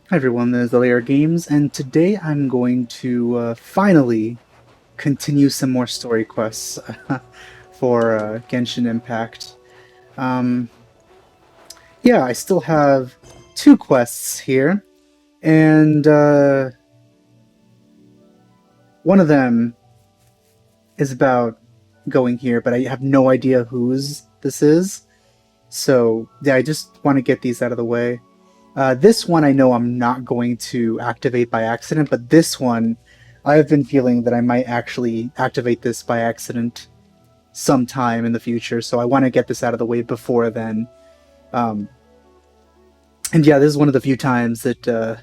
Hi everyone, this is the LAR Games, and today I'm going to finally continue some more story quests for Genshin Impact. Um, yeah, I still have two quests here, and one of them is about going here, but I have no idea whose this is. So yeah, I just want to get these out of the way. This one I know I'm not going to activate by accident, but this one I have been feeling that I might actually activate this by accident sometime in the future, so I want to get this out of the way before then. Um, and yeah, this is one of the few times that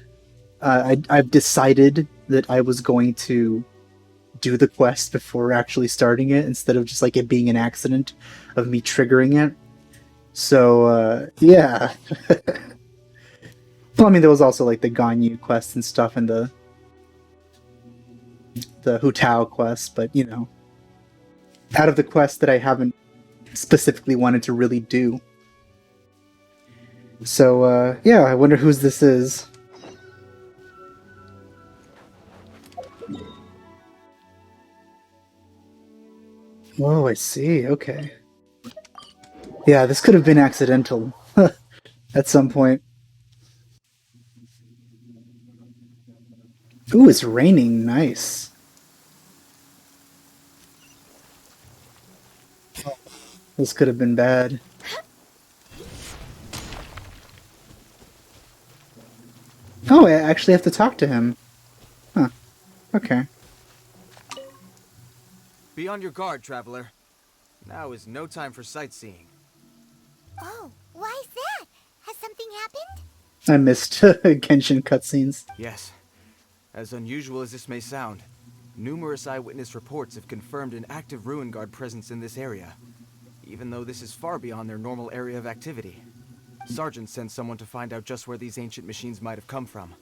I've decided that I was going to do the quest before actually starting it, instead of just like it being an accident of me triggering it. So yeah. Well, I mean, there was also like the Ganyu quest and stuff, and the Hu Tao quest, but out of the quests that I haven't specifically wanted to really do. So yeah, I wonder whose this is. Oh, I see. Okay. Yeah, this could have been accidental at some point. Ooh, it's raining. Nice. This could have been bad. Oh, I actually have to talk to him. Huh. Okay. Be on your guard, traveler. Now is no time for sightseeing. Oh, why is that? Has something happened? I missed Genshin cutscenes. Yes, as unusual as this may sound, numerous eyewitness reports have confirmed an active Ruin Guard presence in this area, even though this is far beyond their normal area of activity. Sergeant sent someone to find out just where these ancient machines might have come from.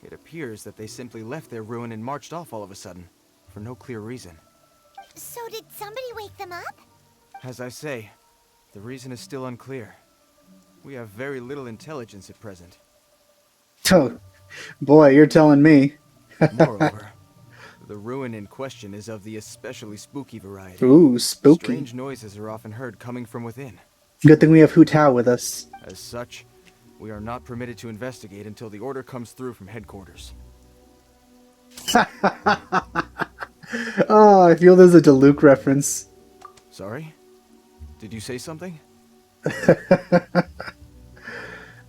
It appears that they simply left their ruin and marched off all of a sudden, for no clear reason. So did somebody wake them up? As I say, the reason is still unclear. We have very little intelligence at present. Oh, boy, you're telling me. Moreover, the ruin in question is of the especially spooky variety. Ooh, spooky. Strange noises are often heard coming from within. Good thing we have Hu Tao with us. As such, we are not permitted to investigate until the order comes through from headquarters. Oh, I feel there's a Diluc reference. Sorry? Did you say something?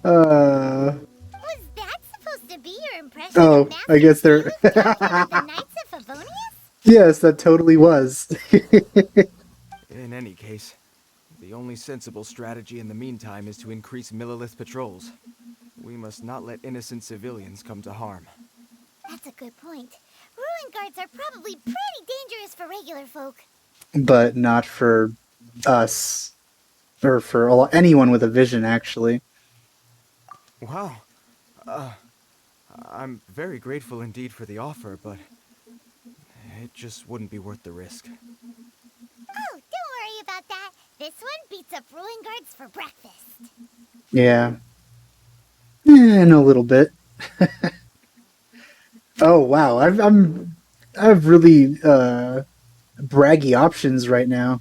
Uh, Was that supposed to be your impression oh, of Master I guess they're. Chief talking with the Knights of Favonius? Yes, that totally was. In any case, the only sensible strategy in the meantime is to increase Millilith patrols. We must not let innocent civilians come to harm. That's a good point. Ruin guards are probably pretty dangerous for regular folk. But not for us. Or for anyone with a vision, actually. Wow. I'm very grateful indeed for the offer, but it just wouldn't be worth the risk. Oh, don't worry about that. This one beats up ruin guards for breakfast. Yeah. In a little bit. Oh, wow. I have really braggy options right now.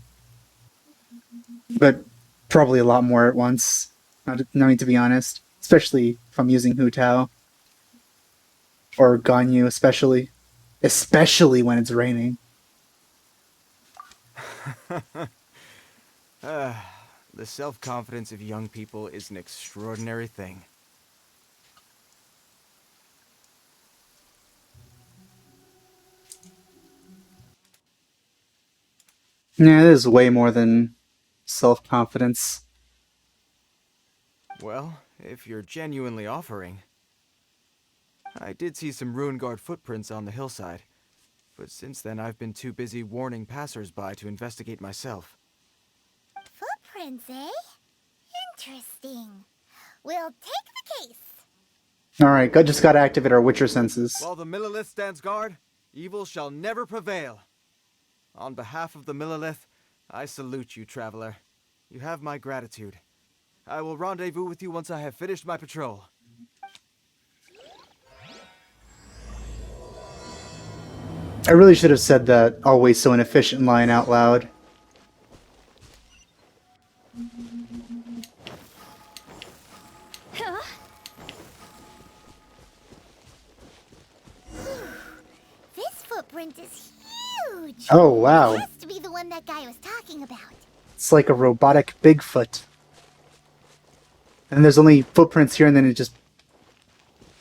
But probably a lot more at once. Not to be honest. Especially if I'm using Hu Tao. Or Ganyu, especially. Especially when it's raining. The self-confidence of young people is an extraordinary thing. Yeah, it is way more than self-confidence. Well, if you're genuinely offering. I did see some Ruin Guard footprints on the hillside, but since then I've been too busy warning passers-by to investigate myself. Footprints, eh? Interesting. We'll take the case. Alright, just gotta activate our Witcher senses. While the Millilith stands guard, evil shall never prevail. On behalf of the Millilith, I salute you, traveler. You have my gratitude. I will rendezvous with you once I have finished my patrol. I really should have said that always so inefficient line out loud. Huh? This footprint is huge. Oh, wow. It has to be the one that guy was talking about. It's like a robotic Bigfoot. And there's only footprints here, and then it just,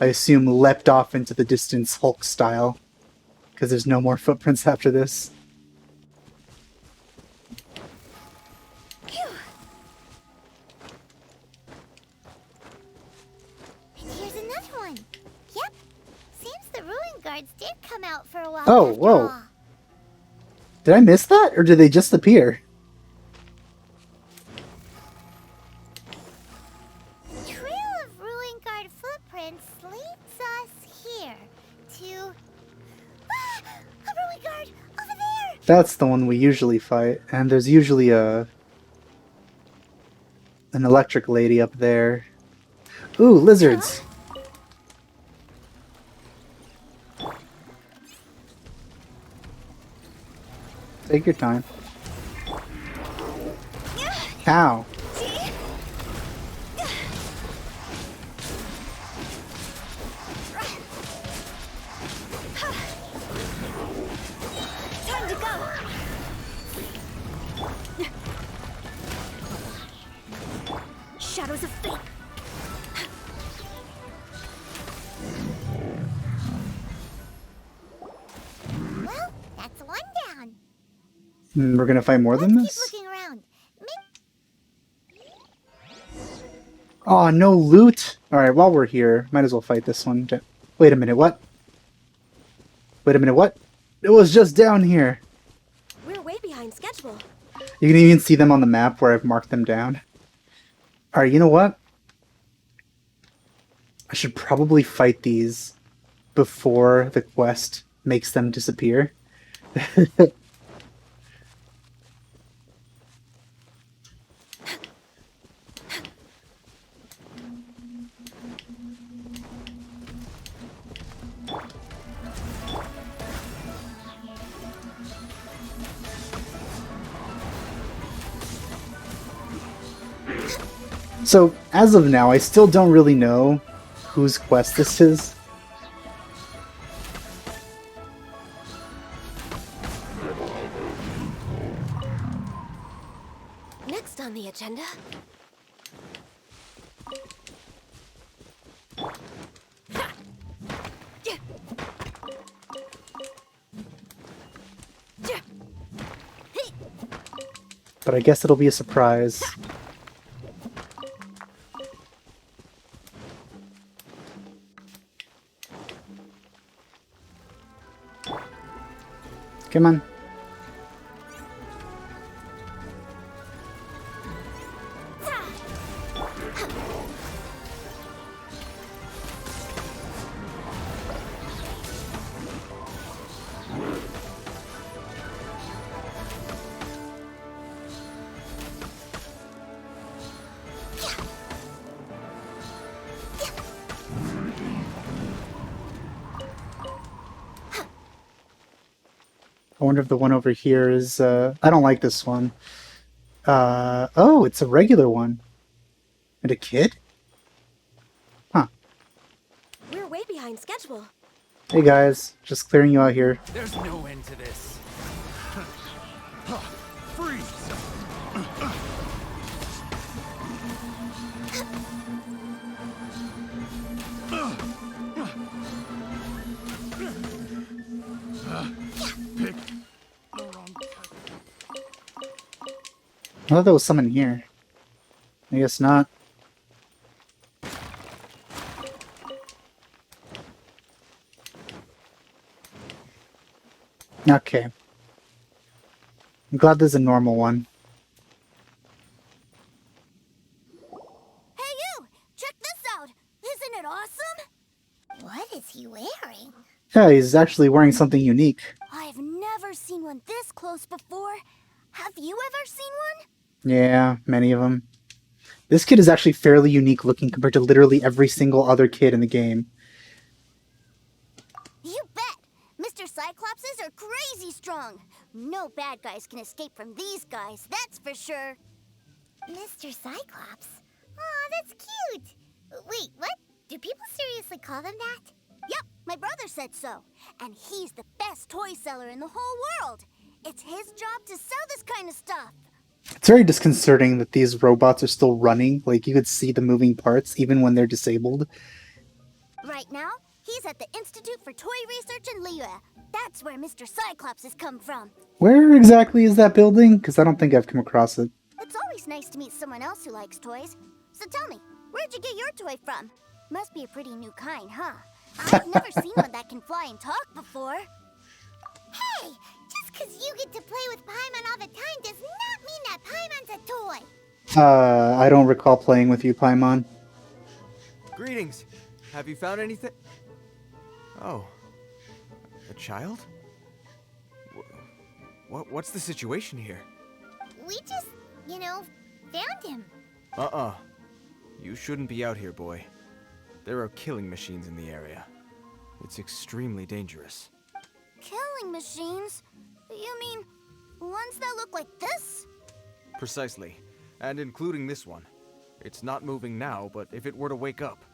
I assume, leapt off into the distance Hulk style. Because there's no more footprints after this. Phew. And here's another one. Yep. Seems the ruin guards did come out for a while. Oh, after whoa. all. Did I miss that? Or did they just appear? The trail of ruin guard footprints leads us here to a ruin guard over there. That's the one we usually fight. And there's usually an electric lady up there. Ooh, lizards. Take your time. Ow. Time to go. Shadows of fate. Well, that's one down. We're gonna fight more than Let's this? keep looking around. Oh, no loot. Alright, while we're here, might as well fight this one. Wait a minute, what? Wait a minute, what? It was just down here. We're way behind schedule. You can even see them on the map where I've marked them down. Alright, you know what? I should probably fight these before the quest makes them disappear. So, as of now, I still don't really know whose quest this is. Next on the agenda. But I guess it'll be a surprise. Come on. I wonder if the one over here is, I don't like this one. Oh, it's a regular one. And a kid? Huh. We're way behind schedule. Hey guys, just clearing you out here. There's no end to this. Freeze! I thought there was some in here. I guess not. Okay. I'm glad there's a normal one. Hey you! Check this out! Isn't it awesome? What is he wearing? Yeah, he's actually wearing something unique. I've never seen one this close before. Have you ever seen one? Yeah, many of them. This kid is actually fairly unique looking compared to literally every single other kid in the game. You bet! Mr. Cyclopses are crazy strong. No bad guys can escape from these guys, that's for sure. Mr. Cyclops? Aw, that's cute. Wait, what? Do people seriously call them that? Yep, my brother said so. And he's the best toy seller in the whole world. It's his job to sell this kind of stuff. It's very disconcerting that these robots are still running. Like, you could see the moving parts even when they're disabled. Right now, he's at the Institute for Toy Research in Liyue. That's where Mr. Cyclops has come from. Where exactly is that building? Because I don't think I've come across it. It's always nice to meet someone else who likes toys. So tell me, where'd you get your toy from? Must be a pretty new kind, huh? I've never seen one that can fly and talk before. Hey, just because you get to play with Paimon all the time does not mean that Paimon's a toy. I don't recall playing with you, Paimon. Greetings. Have you found anything? Oh. A child? What's the situation here? We just, found him. You shouldn't be out here, boy. There are killing machines in the area. It's extremely dangerous. Killing machines? You mean ones that look like this? Precisely. And including this one. It's not moving now, but if it were to wake up,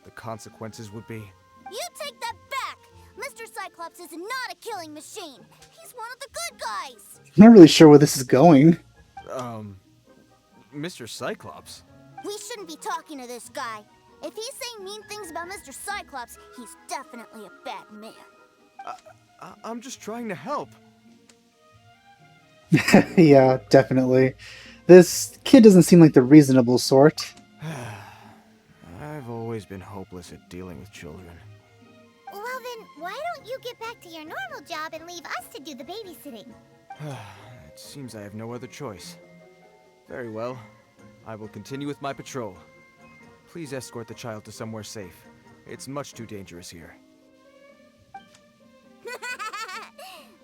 the consequences would be... You take that back! Mr. Cyclops is not a killing machine. He's one of the good guys. I'm not really sure where this is going. Mr. Cyclops? We shouldn't be talking to this guy. If he's saying mean things about Mr. Cyclops, he's definitely a bad man. I'm just trying to help. Yeah, definitely. This kid doesn't seem like the reasonable sort. I've always been hopeless at dealing with children. Well then, why don't you get back to your normal job and leave us to do the babysitting? It seems I have no other choice. Very well. I will continue with my patrol. Please escort the child to somewhere safe. It's much too dangerous here.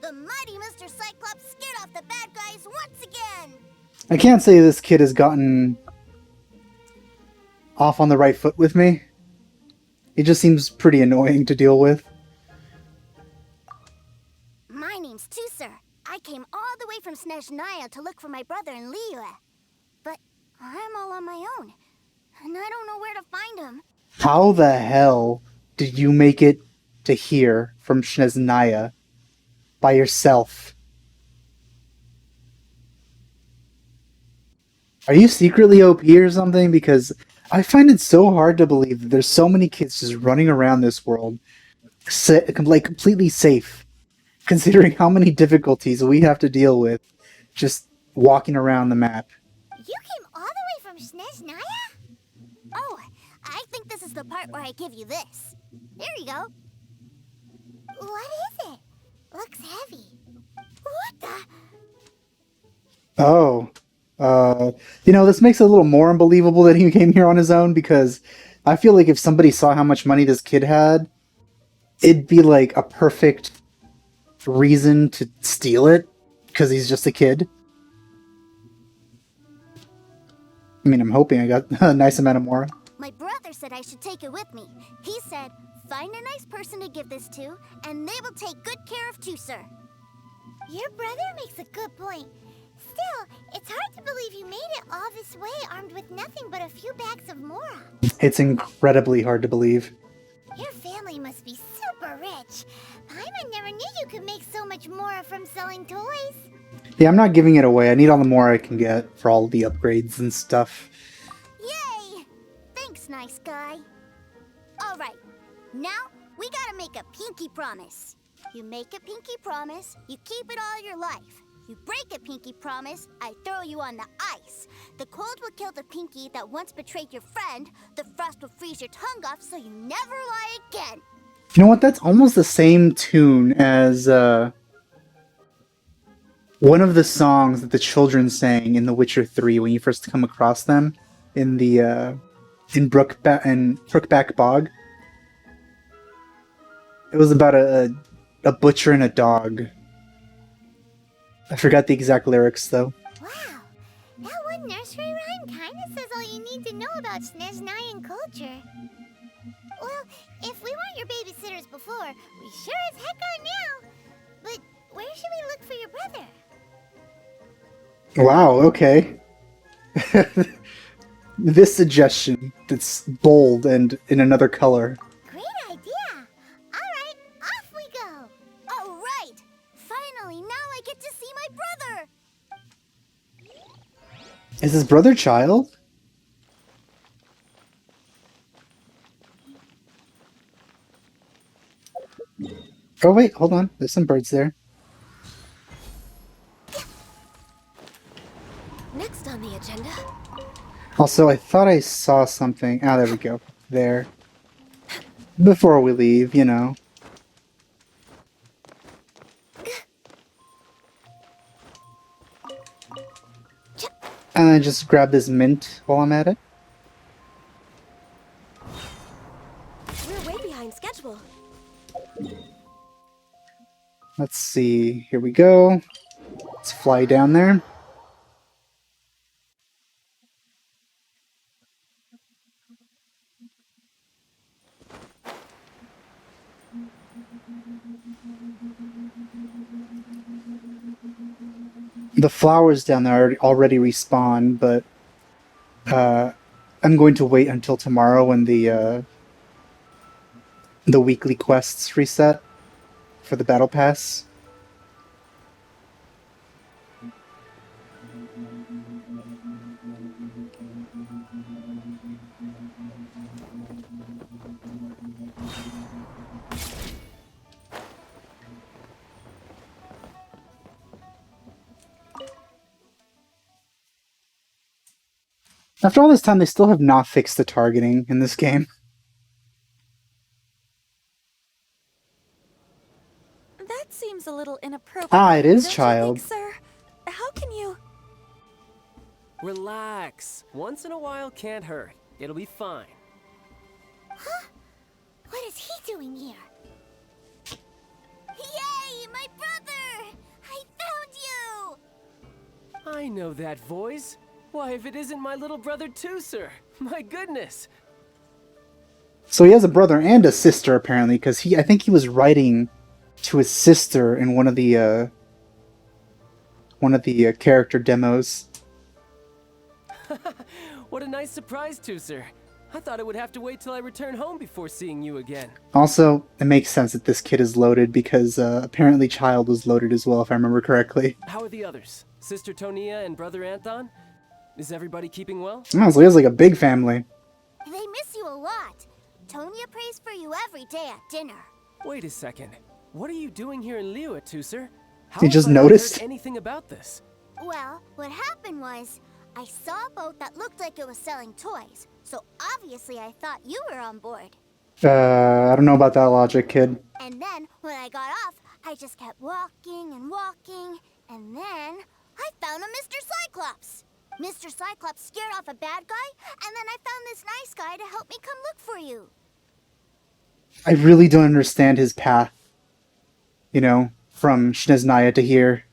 The mighty Mr. Cyclops scared off the bad guys once again! I can't say this kid has gotten off on the right foot with me. He just seems pretty annoying to deal with. My name's Tusser. I came all the way from Snezhnaya to look for my brother in Liyue. But I'm all on my own, and I don't know where to find him. How the hell did you make it to here from Snezhnaya by yourself? Are you secretly OP or something? Because I find it so hard to believe that there's so many kids just running around this world, like completely safe, considering how many difficulties we have to deal with just walking around the map. You came all the way from Snezhnaya? Oh, I think this is the part where I give you this. There you go. What is it? Looks heavy. What the? Oh. This makes it a little more unbelievable that he came here on his own, because I feel like if somebody saw how much money this kid had, it'd be like a perfect reason to steal it, because he's just a kid. I mean, I'm hoping I got a nice amount of more. My brother said I should take it with me. He said, find a nice person to give this to, and they will take good care of Tusser. Your brother makes a good point. Still, it's hard to believe you made it all this way armed with nothing but a few bags of mora. It's incredibly hard to believe. Your family must be super rich. Paimon never knew you could make so much mora from selling toys. Yeah, I'm not giving it away. I need all the more I can get for all the upgrades and stuff. Yay! Thanks, nice guy. Alright, now we gotta make a pinky promise. You make a pinky promise, you keep it all your life. You break a pinky promise, I throw you on the ice. The cold will kill the pinky that once betrayed your friend. The frost will freeze your tongue off so you never lie again. You know what? That's almost the same tune as one of the songs that the children sang in The Witcher 3 when you first come across them in the in Brookback Bog. It was about a butcher and a dog. I forgot the exact lyrics, though. Wow, that one nursery rhyme kinda says all you need to know about Snezhnayan culture. Well, if we weren't your babysitters before, we sure as heck are now. Wow, okay. This suggestion that's bold and in another color. Great idea! Alright, off we go! Alright! Finally, now I get to see my brother! Is his brother Childe? Oh wait, hold on. There's some birds there. Next on the agenda. Also, I thought I saw something. Ah, there we go. There. Before we leave, you know. And then just grab this mint while I'm at it. We're way behind schedule. Let's see. Here we go. Let's fly down there. The flowers down there are already respawn, but I'm going to wait until tomorrow when the weekly quests reset for the battle pass. After all this time, they still have not fixed the targeting in this game. That seems a little inappropriate. Ah, it is don't Childe. you think, sir? How can you? Relax. Once in a while can't hurt. It'll be fine. Huh? What is he doing here? Yay, my brother! I found you! I know that voice. Why, if it isn't my little brother too, sir. My goodness. So he has a brother and a sister apparently, because I think he was writing to his sister in one of the character demos. What a nice surprise, too, sir. I thought I would have to wait till I return home before seeing you again. Also, it makes sense that this kid is loaded because apparently Childe was loaded as well, if I remember correctly. How are the others? Sister Tonia and brother Anton? Is everybody keeping well? Oh, so he has like a big family. They miss you a lot. Tonya prays for you every day at dinner. Wait a second. What are you doing here in Liyue, too, sir? How You have just I not noticed? heard anything about this? Well, what happened was, I saw a boat that looked like it was selling toys, so obviously I thought you were on board. I don't know about that logic, kid. And then, when I got off, I just kept walking and walking, and then I found a Mr. Cyclops. Mr. Cyclops scared off a bad guy, and then I found this nice guy to help me come look for you. I really don't understand his path. You know, from Shneznaya to here.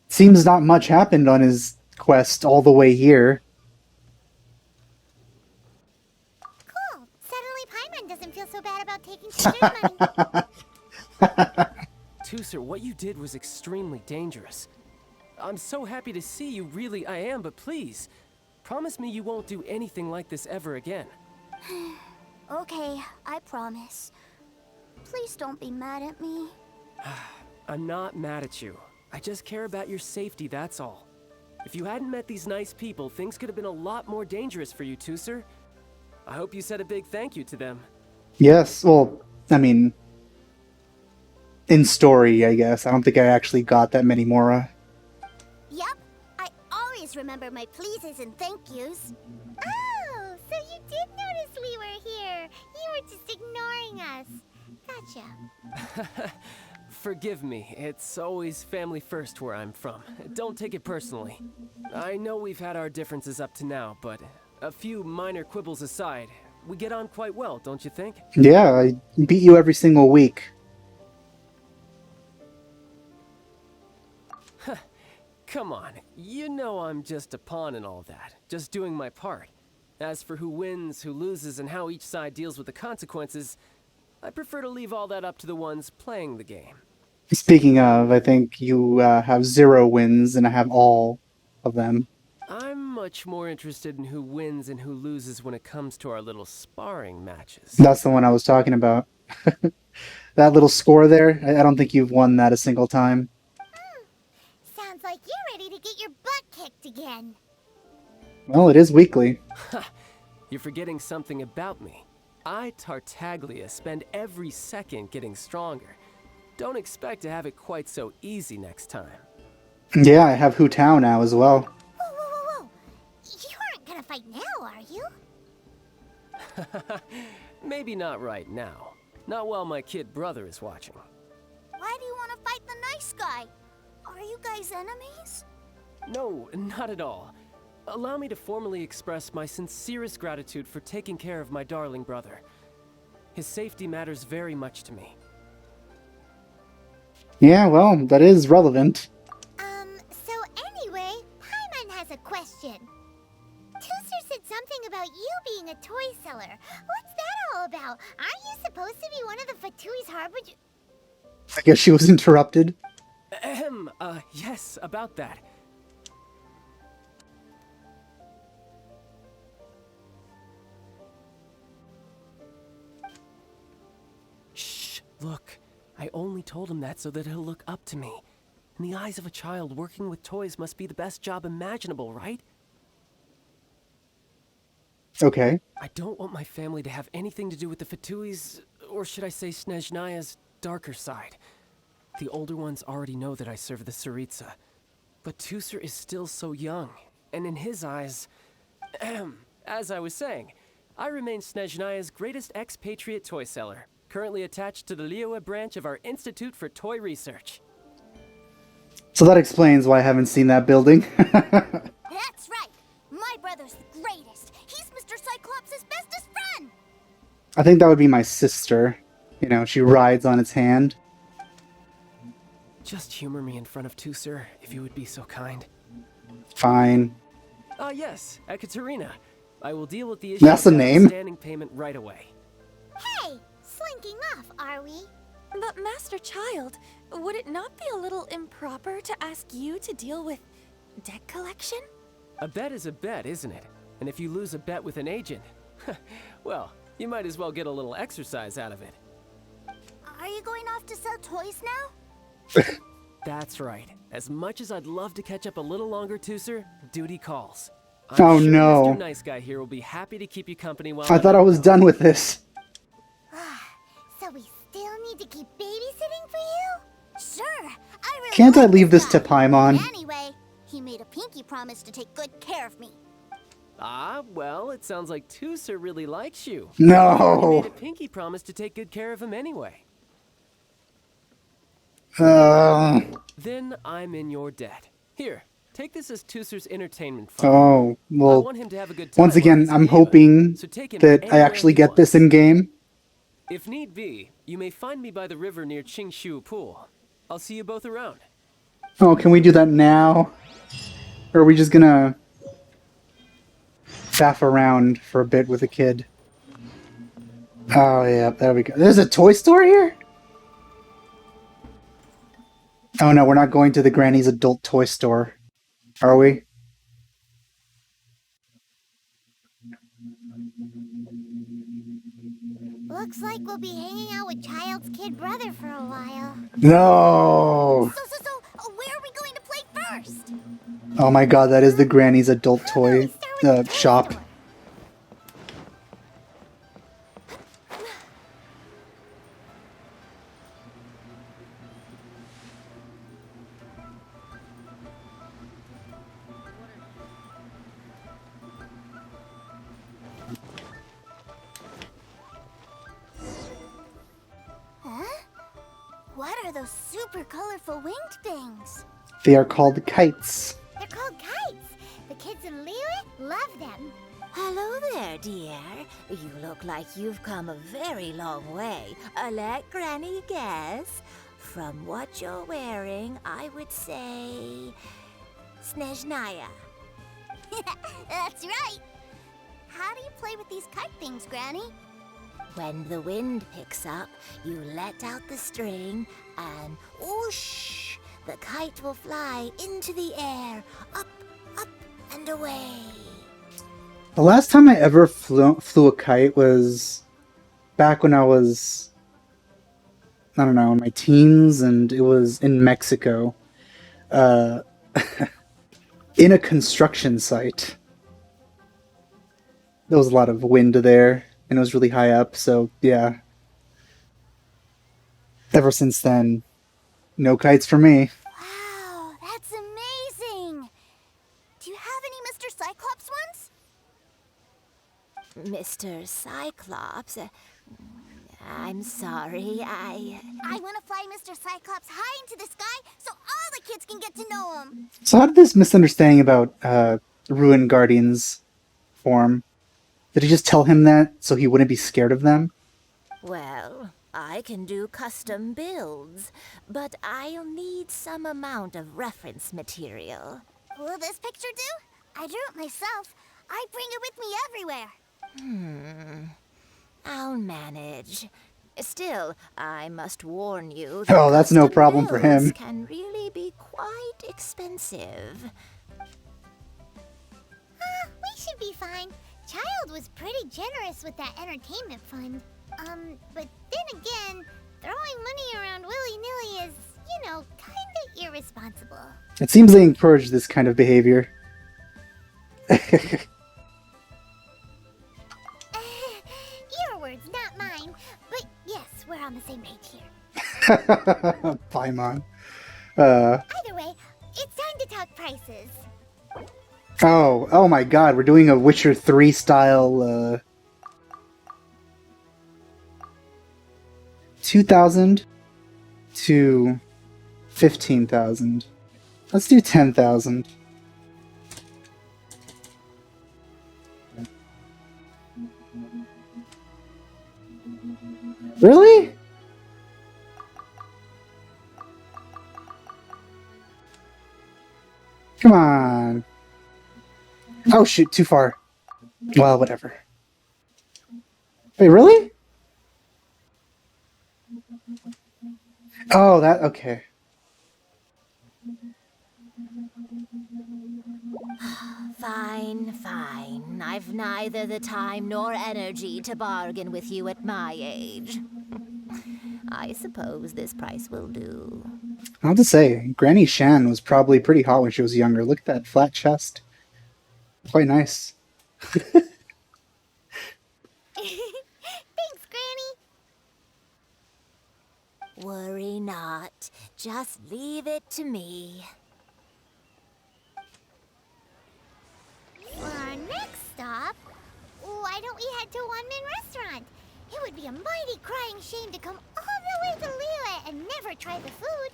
Seems not much happened on his quest all the way here. Cool. Suddenly Paimon doesn't feel so bad about taking teacher's money. Too, sir, what you did was extremely dangerous. I'm so happy to see you, really I am, but please, promise me you won't do anything like this ever again. Okay, I promise. Please don't be mad at me. I'm not mad at you. I just care about your safety, that's all. If you hadn't met these nice people, things could have been a lot more dangerous for you too, sir. I hope you said a big thank you to them. Yes, well, I mean, in story, I guess. I don't think I actually got that many more. Yup, I always remember my pleases and thank yous. Oh, so you did notice we were here. You were just ignoring us. Gotcha. Forgive me, it's always family first where I'm from. Don't take it personally. I know we've had our differences up to now, but a few minor quibbles aside, we get on quite well, don't you think? Yeah, I beat you every single week. Come on, you know I'm just a pawn in all that, just doing my part. As for who wins, who loses, and how each side deals with the consequences, I prefer to leave all that up to the ones playing the game. Speaking of, I think you have 0 wins, and I have all of them. I'm much more interested in who wins and who loses when it comes to our little sparring matches. That's the one I was talking about. That little score there, I don't think you've won that a single time. Sounds like you're ready to get your butt kicked again. Well, it is weekly. You're forgetting something about me. I, Tartaglia, spend every second getting stronger. Don't expect to have it quite so easy next time. Yeah, I have Hu Tao now as well. Whoa, whoa, whoa, whoa. You aren't gonna fight now, are you? Maybe not right now. Not while my kid brother is watching. Why do you want to fight the nice guy? Are you guys enemies? No, not at all. Allow me to formally express my sincerest gratitude for taking care of my darling brother. His safety matters very much to me. Yeah, well, that is relevant. So anyway, Paimon has a question. Tooser said something about you being a toy seller. What's that all about? Aren't you supposed to be one of the Fatui's harbinger? I guess she was interrupted. Ahem, yes, about that. Shh, look. I only told him that so that he'll look up to me. In the eyes of a child, working with toys must be the best job imaginable, right? Okay. I don't want my family to have anything to do with the Fatui's, or should I say Snezhnaya's, darker side. The older ones already know that I serve the Tsaritsa. But Tooser is still so young, and in his eyes... as I was saying, I remain Snezhnaya's greatest expatriate toy seller, currently attached to the Liyue branch of our Institute for Toy Research. So that explains why I haven't seen that building. That's right. My brother's the greatest. He's Mr. Cyclops' bestest friend. I think that would be my sister. You know, she rides on its hand. Just humor me in front of Tooser, if you would be so kind. Fine. Ah, yes, Ekaterina. I will deal with the issue That's the of name? outstanding payment right away. Hey, slinking off, are we? But Master Child, would it not be a little improper to ask you to deal with debt collection? A bet is a bet, isn't it? And if you lose a bet with an agent, well, you might as well get a little exercise out of it. Are you going off to sell toys now? That's right. As much as I'd love to catch up a little longer, Tooser, duty calls. Oh, I'm sure no. Mr. Nice Guy here will be happy to keep you company while I I'm thought I out was though. done with this. So we still need to keep babysitting for you? Sure. I really Can't I like leave this guy. to Paimon? Anyway, he made a pinky promise to take good care of me. Ah, well, it sounds like Tooser really likes you. No. He made a pinky promise to take good care of him anyway. Then I'm in your debt. Here, take this as Tooser's entertainment fund. Oh, I well, want him to have a good time once while again, he's in I'm Liyue, hoping so take him that I anywhere actually he get this wants. in-game. If need be, you may find me by the river near Qingshu Pool. I'll see you both around. Oh, can we do that now? Or are we just gonna faff around for a bit with a kid? Oh, yeah, there we go. There's a toy store here? Oh no, we're not going to the Granny's adult toy store. Are we? Looks like we'll be hanging out with Child's kid brother for a while. No! So, where are we going to play first? Oh my god, that is the Granny's adult How about we toy start with the toy shop. store? Huh? What are those super colorful winged things? They are called kites. They're called kites. The kids in Liyue love them. Hello there, dear. You look like you've come a very long way. Let Granny guess. From what you're wearing, I would say... Snezhnaya. That's right. How do you play with these kite things, Granny? When the wind picks up, you let out the string, and whoosh! The kite will fly into the air, up, up, and away. The last time I ever flew a kite was back when I was, I don't know, in my teens, and it was in Mexico, uh, in a construction site. There was a lot of wind there, and it was really high up, so yeah. Ever since then, no kites for me. Wow, that's amazing! Do you have any Mr. Cyclops ones? Mr. Cyclops, I'm sorry, I want to fly Mr. Cyclops high into the sky so all the kids can get to know him. So how did this misunderstanding about Ruin Guardians form? Did he just tell him that so he wouldn't be scared of them? Well, I can do custom builds, but I'll need some amount of reference material. Will this picture do? I drew it myself. I bring it with me everywhere. I'll manage. Still, I must warn you that Oh, that's no custom problem for him. builds can really be quite expensive. We should be fine. Childe was pretty generous with that entertainment fund. But then again, throwing money around willy-nilly is, kinda irresponsible. It seems they encourage this kind of behavior. Your words, not mine. But yes, we're on the same page here. Paimon. Either way, it's time to talk prices. Oh my god, we're doing a Witcher 3 style, 2,000 to 15,000. Let's do 10,000. Really? Come on. Oh shoot, too far. Well, whatever. Wait, really? Oh, that, okay. Fine. I've neither the time nor energy to bargain with you at my age. I suppose this price will do. I have to say, Granny Shan was probably pretty hot when she was younger. Look at that flat chest. Quite nice. Thanks, Granny. Worry not. Just leave it to me. For our next stop, why don't we head to One Man Restaurant? It would be a mighty crying shame to come all the way to Liyue and never try the food.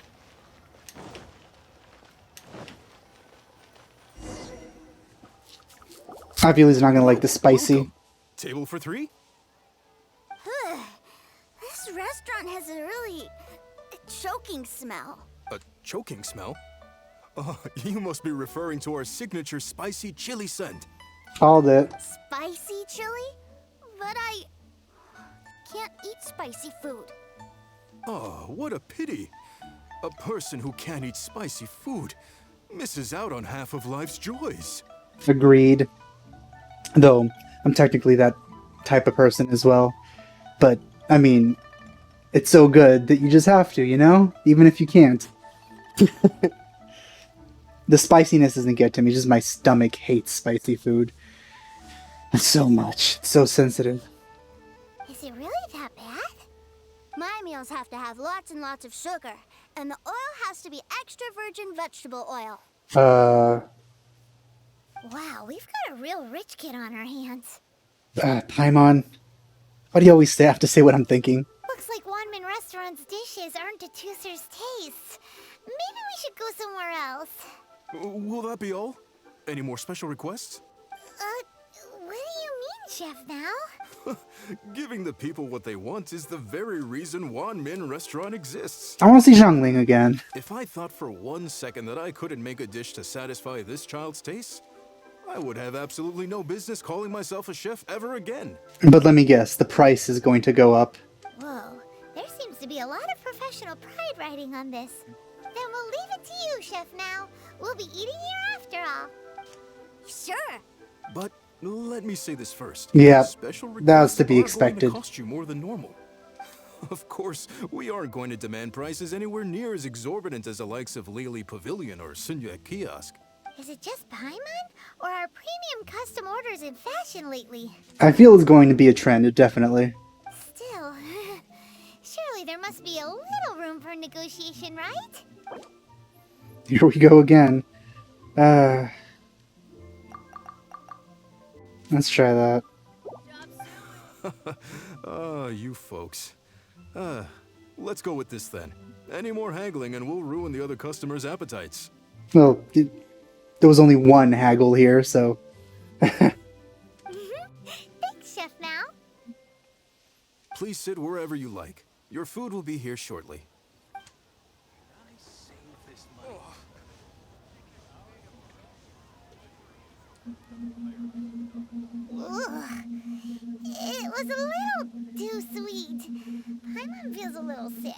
I feel he's not gonna like the spicy. Welcome. Table for three? This restaurant has a really choking smell. A choking smell? Oh, you must be referring to our signature spicy chili scent. Called it. Spicy chili? But I can't eat spicy food. Oh, what a pity. A person who can't eat spicy food misses out on half of life's joys. Agreed. Though, I'm technically that type of person as well. But, I mean, it's so good that you just have to, you know? Even if you can't. The spiciness doesn't get to me, just my stomach hates spicy food. So much. It's so sensitive. Is it really that bad? My meals have to have lots and lots of sugar, and the oil has to be extra virgin vegetable oil. Wow, we've got a real rich kid on our hands. Paimon. Why do you always have to say what I'm thinking? Looks like Wanman Restaurant's dishes aren't to Tooser's taste. Maybe we should go somewhere else. Will that be all? Any more special requests? What do you mean, Chef Now? Giving the people what they want is the very reason Wan Min Restaurant exists. I want to see Zhangling again. If I thought for 1 second that I couldn't make a dish to satisfy this child's taste, I would have absolutely no business calling myself a chef ever again. But let me guess, the price is going to go up. Whoa, there seems to be a lot of professional pride riding on this. Then we'll leave it to you, Chef Mao. We'll be eating here after all. Sure. But let me say this first. Yeah, Special that's requests to be are expected. going to cost you more than normal. Of course, we aren't going to demand prices anywhere near as exorbitant as the likes of Lily Pavilion or Sunya Kiosk. Is it just Paimon? Or are premium custom orders in fashion lately? I feel it's going to be a trend, definitely. Still, surely there must be a little room for negotiation, right? Here we go again. Let's try that. You folks. Let's go with this then. Any more haggling and we'll ruin the other customers' appetites. Well, there was only one haggle here, so... Thanks, Chef Mao. Please sit wherever you like. Your food will be here shortly. Ugh. It was a little too sweet. Paimon feels a little sick.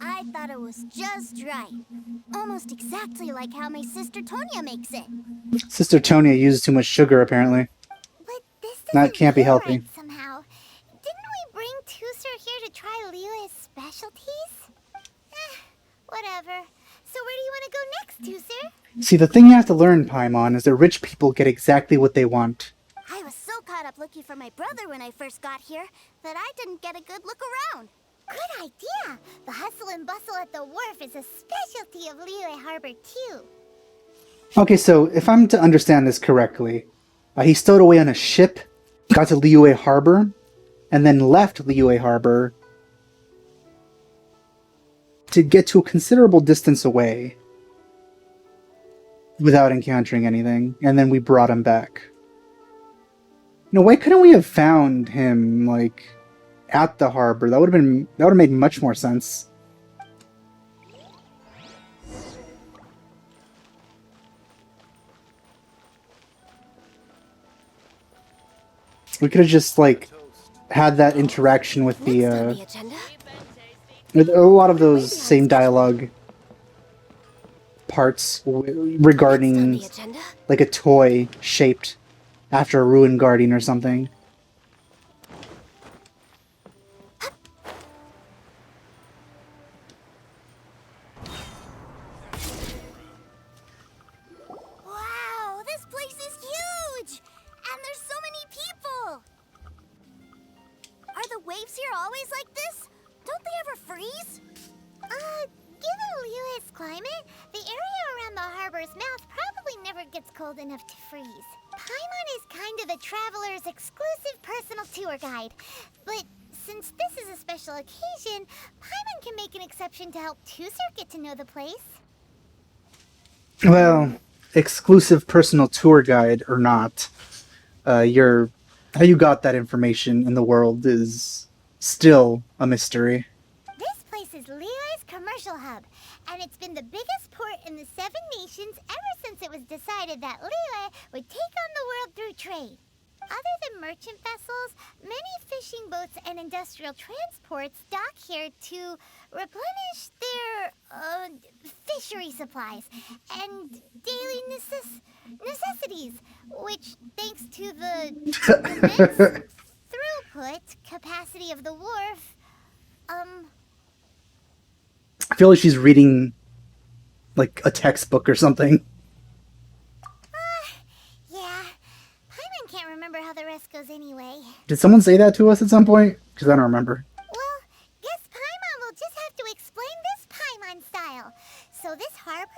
I thought it was just right. Almost exactly like how my sister Tonya makes it. Sister Tonya uses too much sugar, apparently. But this That can't be feel healthy. right somehow. Didn't we bring Tuser here to try Liyue's specialties? Whatever. So where do you want to go next, Tuser? See, the thing you have to learn, Paimon, is that rich people get exactly what they want. I was so caught up looking for my brother when I first got here that I didn't get a good look around. Good idea! The hustle and bustle at the wharf is a specialty of Liyue Harbor, too. Okay, so if I'm to understand this correctly, he stowed away on a ship, got to Liyue Harbor, and then left Liyue Harbor to get to a considerable distance away without encountering anything, and then we brought him back. You know, why couldn't we have found him, like, at the harbor? That would have made much more sense. We could have just, like, had that interaction with Next on the, the agenda. with a lot of those same dialogue parts Next on regarding, the agenda. like, a toy shaped after a ruined guardian or something. Wow, this place is huge! And there's so many people! Are the waves here always like this? Don't they ever freeze? Given Liyue's climate, the area around the harbor's mouth probably never gets cold enough to freeze. Paimon is kind of the traveler's exclusive personal tour guide. But since this is a special occasion, Paimon can make an exception to help Tuser get to know the place. Well, exclusive personal tour guide or not, how you got that information in the world is still a mystery. This place is Liyue's commercial hub, and it's been the biggest port in the Seven Nations ever since it was decided that Liyue would take on the world through trade. Other than merchant vessels, many fishing boats and industrial transports dock here to replenish their fishery supplies and daily necessities, which, thanks to the immense throughput capacity of the wharf, I feel like she's reading, like, a textbook or something. yeah. Paimon can't remember how the rest goes anyway. Did someone say that to us at some point? Because I don't remember. Well, guess Paimon will just have to explain this Paimon style. So this harbor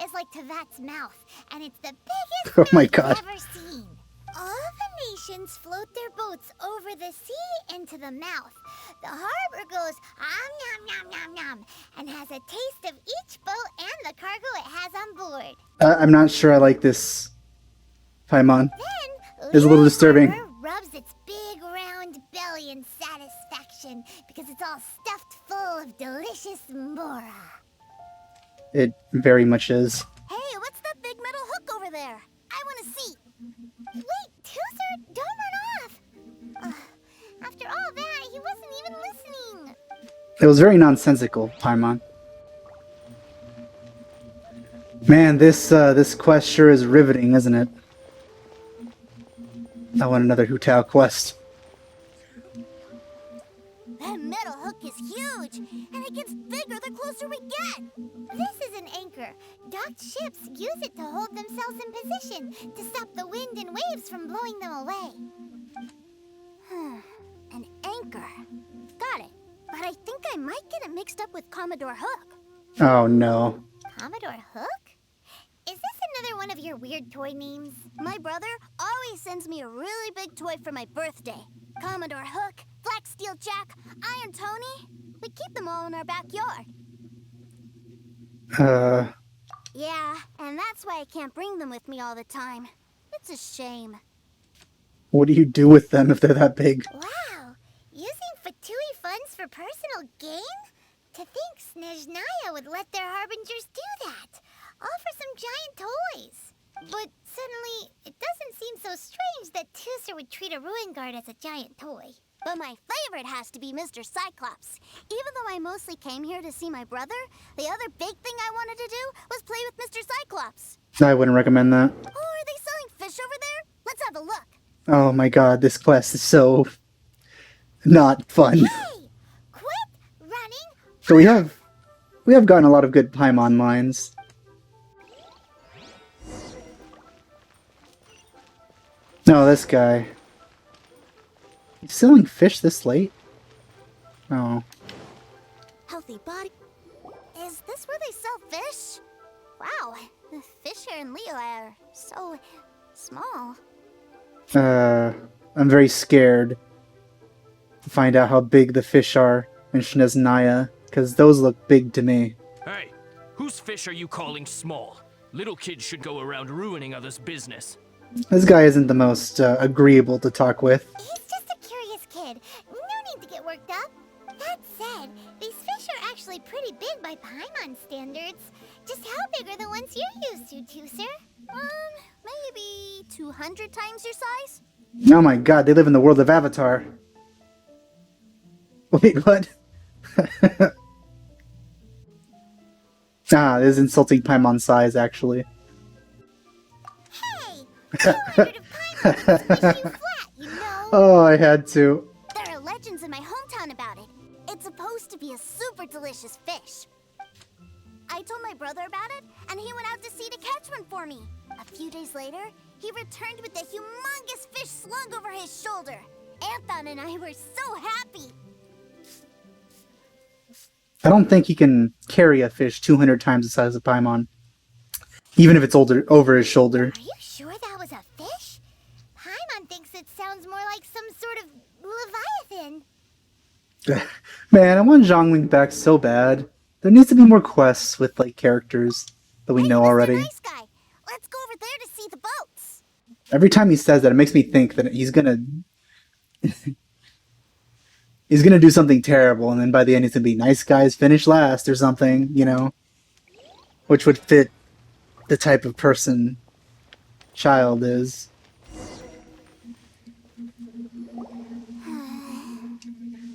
is like Tevat's mouth, and it's the biggest Oh my mouth God. ever seen. All the nations float their boats over the sea into the mouth. The harbor goes nom nom nom nom and has a taste of each boat and the cargo it has on board. I'm not sure I like this, Paimon. Then It's a little Liyue disturbing. Harbor rubs its big round belly in satisfaction because it's all stuffed full of delicious mora. It very much is. Hey, what's that big metal hook over there? It was very nonsensical, Paimon. Man, this quest sure is riveting, isn't it? I want another Hu Tao quest. That metal hook is huge, and it gets bigger the closer we get. This is an anchor. Docked ships use it to hold themselves in position to stop the wind and waves from blowing them away. An anchor. Got it. But I think I might get it mixed up with Commodore Hook. Oh no. Commodore Hook? Is this another one of your weird toy names? My brother always sends me a really big toy for my birthday. Commodore Hook, Black Steel Jack, Iron Tony. We keep them all in our backyard. Yeah, and that's why I can't bring them with me all the time. It's a shame. What do you do with them if they're that big? Wow! Using Fatui funds for personal gain? To think Snezhnaya would let their harbingers do that. All for some giant toys. But suddenly, it doesn't seem so strange that Tusser would treat a ruin guard as a giant toy. But my favorite has to be Mr. Cyclops. Even though I mostly came here to see my brother, the other big thing I wanted to do was play with Mr. Cyclops. I wouldn't recommend that. Oh, are they selling fish over there? Let's have a look. Oh my god, this quest is so not fun. Hey! Quit running! So we have gotten a lot of good Paimon lines. No, this guy. He's selling fish this late? Oh. Healthy body. Is this where they sell fish? Wow, the fish here in Leo are so small. I'm very scared to find out how big the fish are in Snezhnaya, because those look big to me. Hey, whose fish are you calling small? Little kids should go around ruining others' business. This guy isn't the most agreeable to talk with. He's just a curious kid. No need to get worked up. That said, these fish are actually pretty big by Paimon standards. Just how big are the ones you're used to, Tusser? Maybe 200 times your size? Oh my god, they live in the world of Avatar. Wait, what? This is insulting Paimon size, actually. Hey! 200 of Paimon squish you flat, you know? Oh, I had to. There are legends in my hometown about it. It's supposed to be a super delicious fish. I told my brother about it, and he went out to sea to catch one for me. A few days later, he returned with a humongous fish slung over his shoulder. Anthon and I were so happy. I don't think he can carry a fish 200 times the size of Paimon. Even if it's over his shoulder. Are you sure that was a fish? Paimon thinks it sounds more like some sort of leviathan. Man, I want Zhongling back so bad. There needs to be more quests with, like, characters that we know Mr. already. Nice guy, let's go over there to see the boats. Every time he says that, it makes me think that he's gonna... he's gonna do something terrible, and then by the end he's gonna be nice guys finish last or something, you know? Which would fit the type of person Childe is.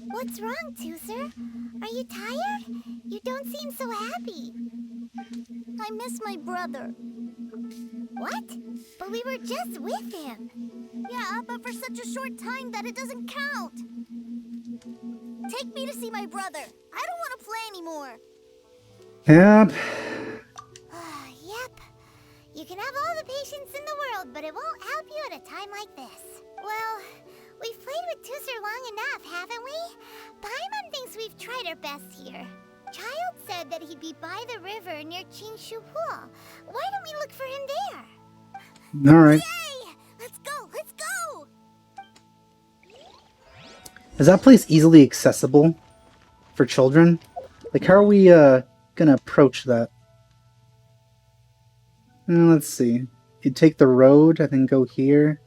What's wrong, Tusser? Are you tired? You don't seem so happy. I miss my brother. What? But we were just with him. Yeah, but for such a short time that it doesn't count. Take me to see my brother. I don't want to play anymore. Yep. Yep. You can have all the patience in the world, but it won't help you at a time like this. Well, we've played with Tusser long enough, haven't we? Paimon thinks we've tried our best here. Childe said that he'd be by the river near Chinshu Pool. Why don't we look for him there? Alright. Yay! Let's go! Let's go! Is that place easily accessible for children? Like, how are we gonna approach that? Let's see. You take the road and then go here.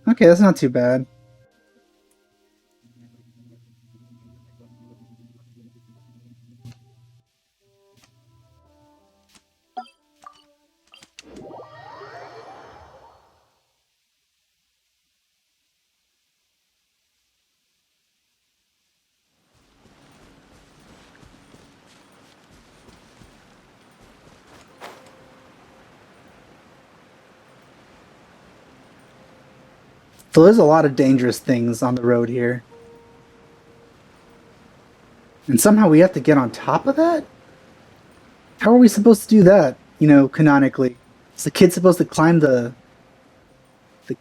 Okay, that's not too bad. So there's a lot of dangerous things on the road here. And somehow we have to get on top of that? How are we supposed to do that, you know, canonically? Is the kid supposed to climb the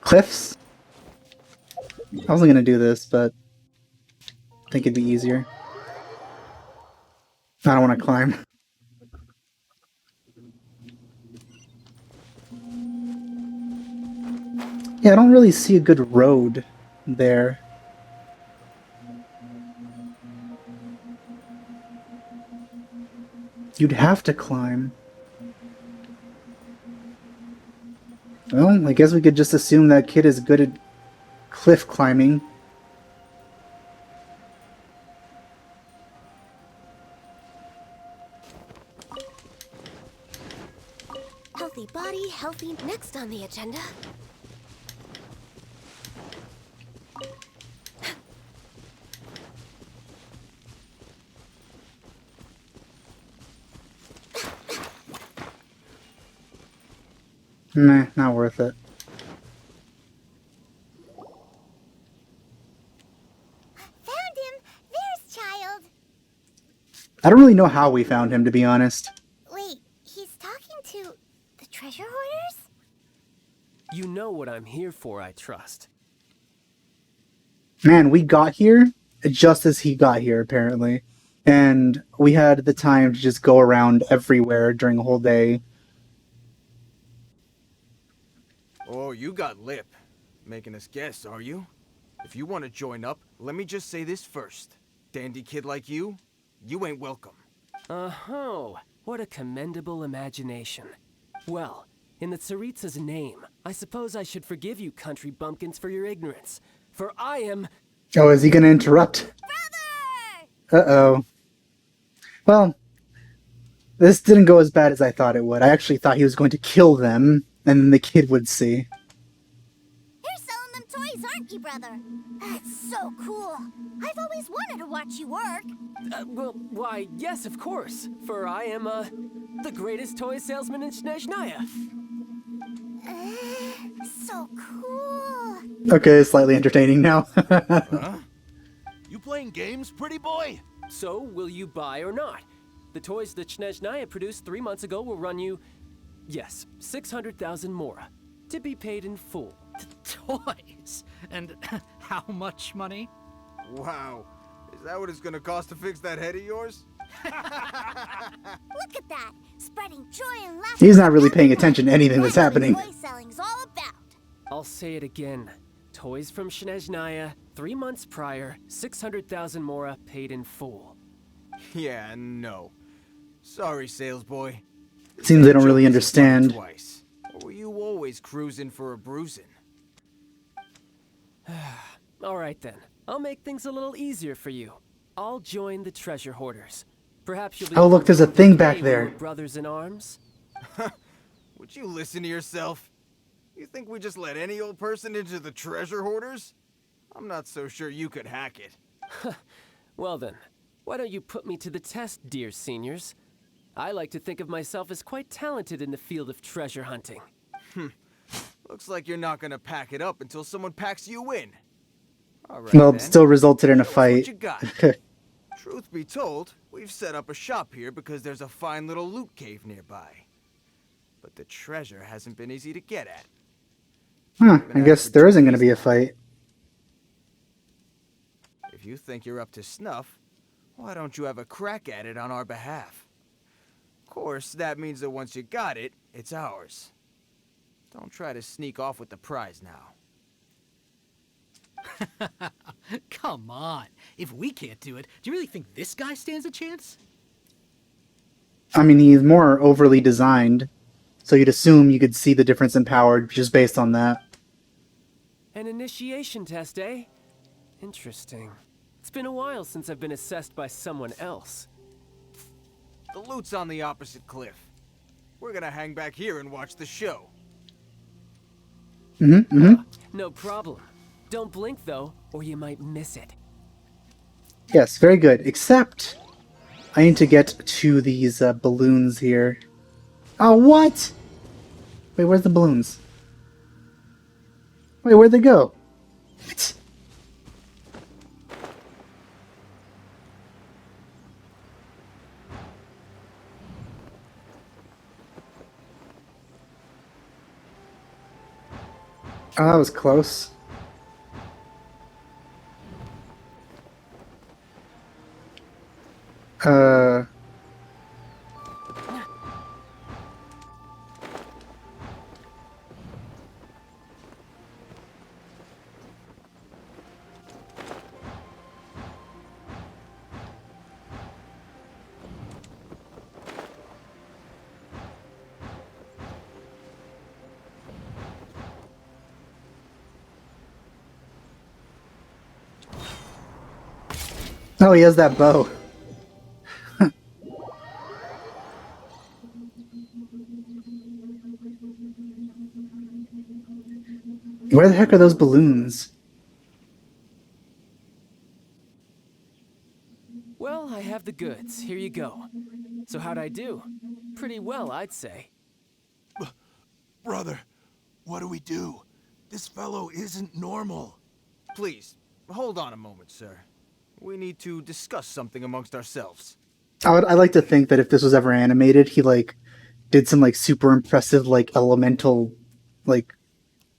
cliffs? I wasn't gonna do this, but I think it'd be easier. I don't want to climb. Yeah, I don't really see a good road there. You'd have to climb. Well, I guess we could just assume that kid is good at cliff climbing. Healthy body, healthy. Next on the agenda. Nah, not worth it. Found him! There's Childe! I don't really know how we found him, to be honest. Wait, he's talking to the treasure hoarders? You know what I'm here for, I trust. Man, we got here just as he got here, apparently. And we had the time to just go around everywhere during a whole day. Oh, you got lip. Making us guess, are you? If you want to join up, let me just say this first. Dandy kid like you ain't welcome. Oh, what a commendable imagination. Well, in the Tsaritsa's name, I suppose I should forgive you country bumpkins for your ignorance. For I am... Oh, is he gonna interrupt? Brother! Uh-oh. Well, this didn't go as bad as I thought it would. I actually thought he was going to kill them, and then the kid would see. You're selling them toys, aren't you, brother? That's so cool. I've always wanted to watch you work. Well, why, yes, of course. For I am, the greatest toy salesman in Snezhnaya. So cool. Okay, slightly entertaining now. Huh? You playing games, pretty boy? So, will you buy or not? The toys that Snezhnaya produced 3 months ago will run you, yes, 600,000 mora, to be paid in full. Toys? And how much money? Wow. Is that what it's gonna cost to fix that head of yours? Look at that. Spreading joy and laughter. He's not really paying attention to anything that's happening. Toy selling's all about. I'll say it again. Toys from Snezhnaya, 3 months prior, 600,000 mora paid in full. Yeah, no. Sorry, sales boy. Seems they don't really understand. Twice. Or were you always cruising for a bruising? All right then. I'll make things a little easier for you. I'll join the treasure hoarders. Perhaps you'll be... Oh, look, there's a thing back there. Brothers in arms? Would you listen to yourself? You think we just let any old person into the treasure hoarders? I'm not so sure you could hack it. Well then, why don't you put me to the test, dear seniors? I like to think of myself as quite talented in the field of treasure hunting. Looks like you're not gonna pack it up until someone packs you in. All right, Well, then. still resulted in a Show us fight. What you got. Truth be told, we've set up a shop here because there's a fine little loot cave nearby. But the treasure hasn't been easy to get at. Huh, I guess there isn't going to be a fight. If you think you're up to snuff, why don't you have a crack at it on our behalf? Of course, that means that once you got it, it's ours. Don't try to sneak off with the prize now. Come on. If we can't do it, do you really think this guy stands a chance? I mean, he's more overly designed, so you'd assume you could see the difference in power just based on that. An initiation test, eh? Interesting. It's been a while since I've been assessed by someone else. The loot's on the opposite cliff. We're gonna hang back here and watch the show. No problem. Don't blink, though, or you might miss it. Yes, very good. Except, I need to get to these balloons here. Oh, what? Wait, where's the balloons? Wait, where'd they go? Oh, that was close. Uh, oh, he has that bow. Where the heck are those balloons? Well, I have the goods. Here you go. So how'd I do? Pretty well, I'd say. Brother, what do we do? This fellow isn't normal. Please, hold on a moment, sir. We need to discuss something amongst ourselves. I like to think that if this was ever animated, he like did some like super impressive like elemental like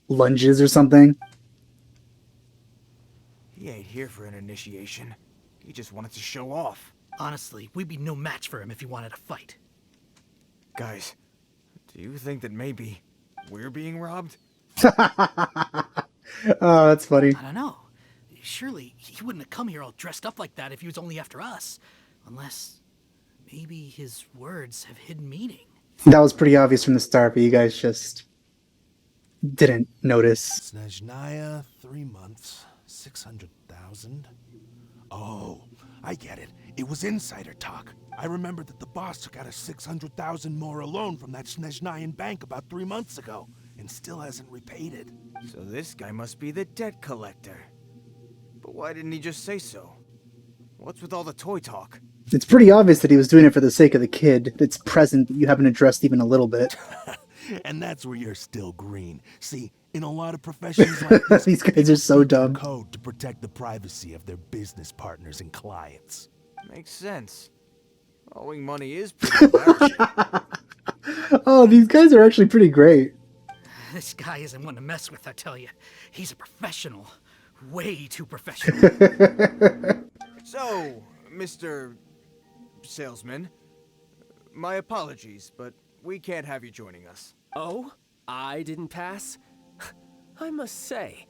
lunges or something. He ain't here for an initiation. He just wanted to show off. Honestly, we'd be no match for him if he wanted to fight. Guys, do you think that maybe we're being robbed? Oh, that's funny. I don't know. Surely he wouldn't have come here all dressed up like that if he was only after us. Unless maybe his words have hidden meaning. That was pretty obvious from the start, but you guys just didn't notice. Snezhnaya, 3 months, 600,000. Oh, I get it. It was insider talk. I remember that the boss took out a 600,000 more alone from that Snezhnayan bank about 3 months ago, and still hasn't repaid it. So this guy must be the debt collector. But why didn't he just say so? What's with all the toy talk? It's pretty obvious that he was doing it for the sake of the kid that's present that you haven't addressed even a little bit. And that's where you're still green. See, in a lot of professions like this, these guys are so dumb. Code to protect the privacy of their business partners and clients. Makes sense. Owing money is pretty embarrassing. Oh, these guys are actually pretty great. This guy isn't one to mess with, I tell you. He's a professional. Way too professional. So, Mr. Salesman, my apologies, but we can't have you joining us. Oh? I didn't pass? I must say,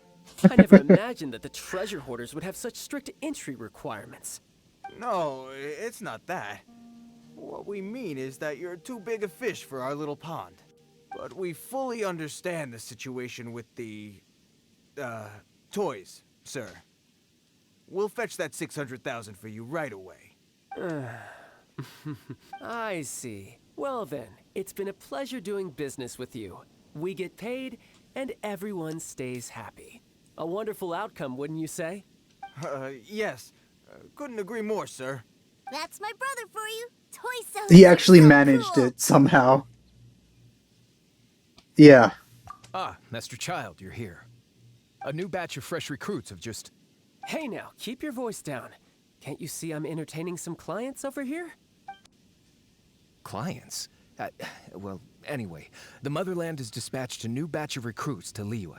I never imagined that the treasure hoarders would have such strict entry requirements. No, it's not that. What we mean is that you're too big a fish for our little pond. But we fully understand the situation with the, toys, sir. We'll fetch that 600,000 for you right away. I see. Well then, it's been a pleasure doing business with you. We get paid, and everyone stays happy. A wonderful outcome, wouldn't you say? Yes. Couldn't agree more, sir. That's my brother for you. Toy sellers. He actually are so managed cool. it somehow. Yeah. Ah, Master Childe, you're here. A new batch of fresh recruits have just... Hey now, keep your voice down. Can't you see I'm entertaining some clients over here? Clients? Well, anyway, the Motherland has dispatched a new batch of recruits to Liyue.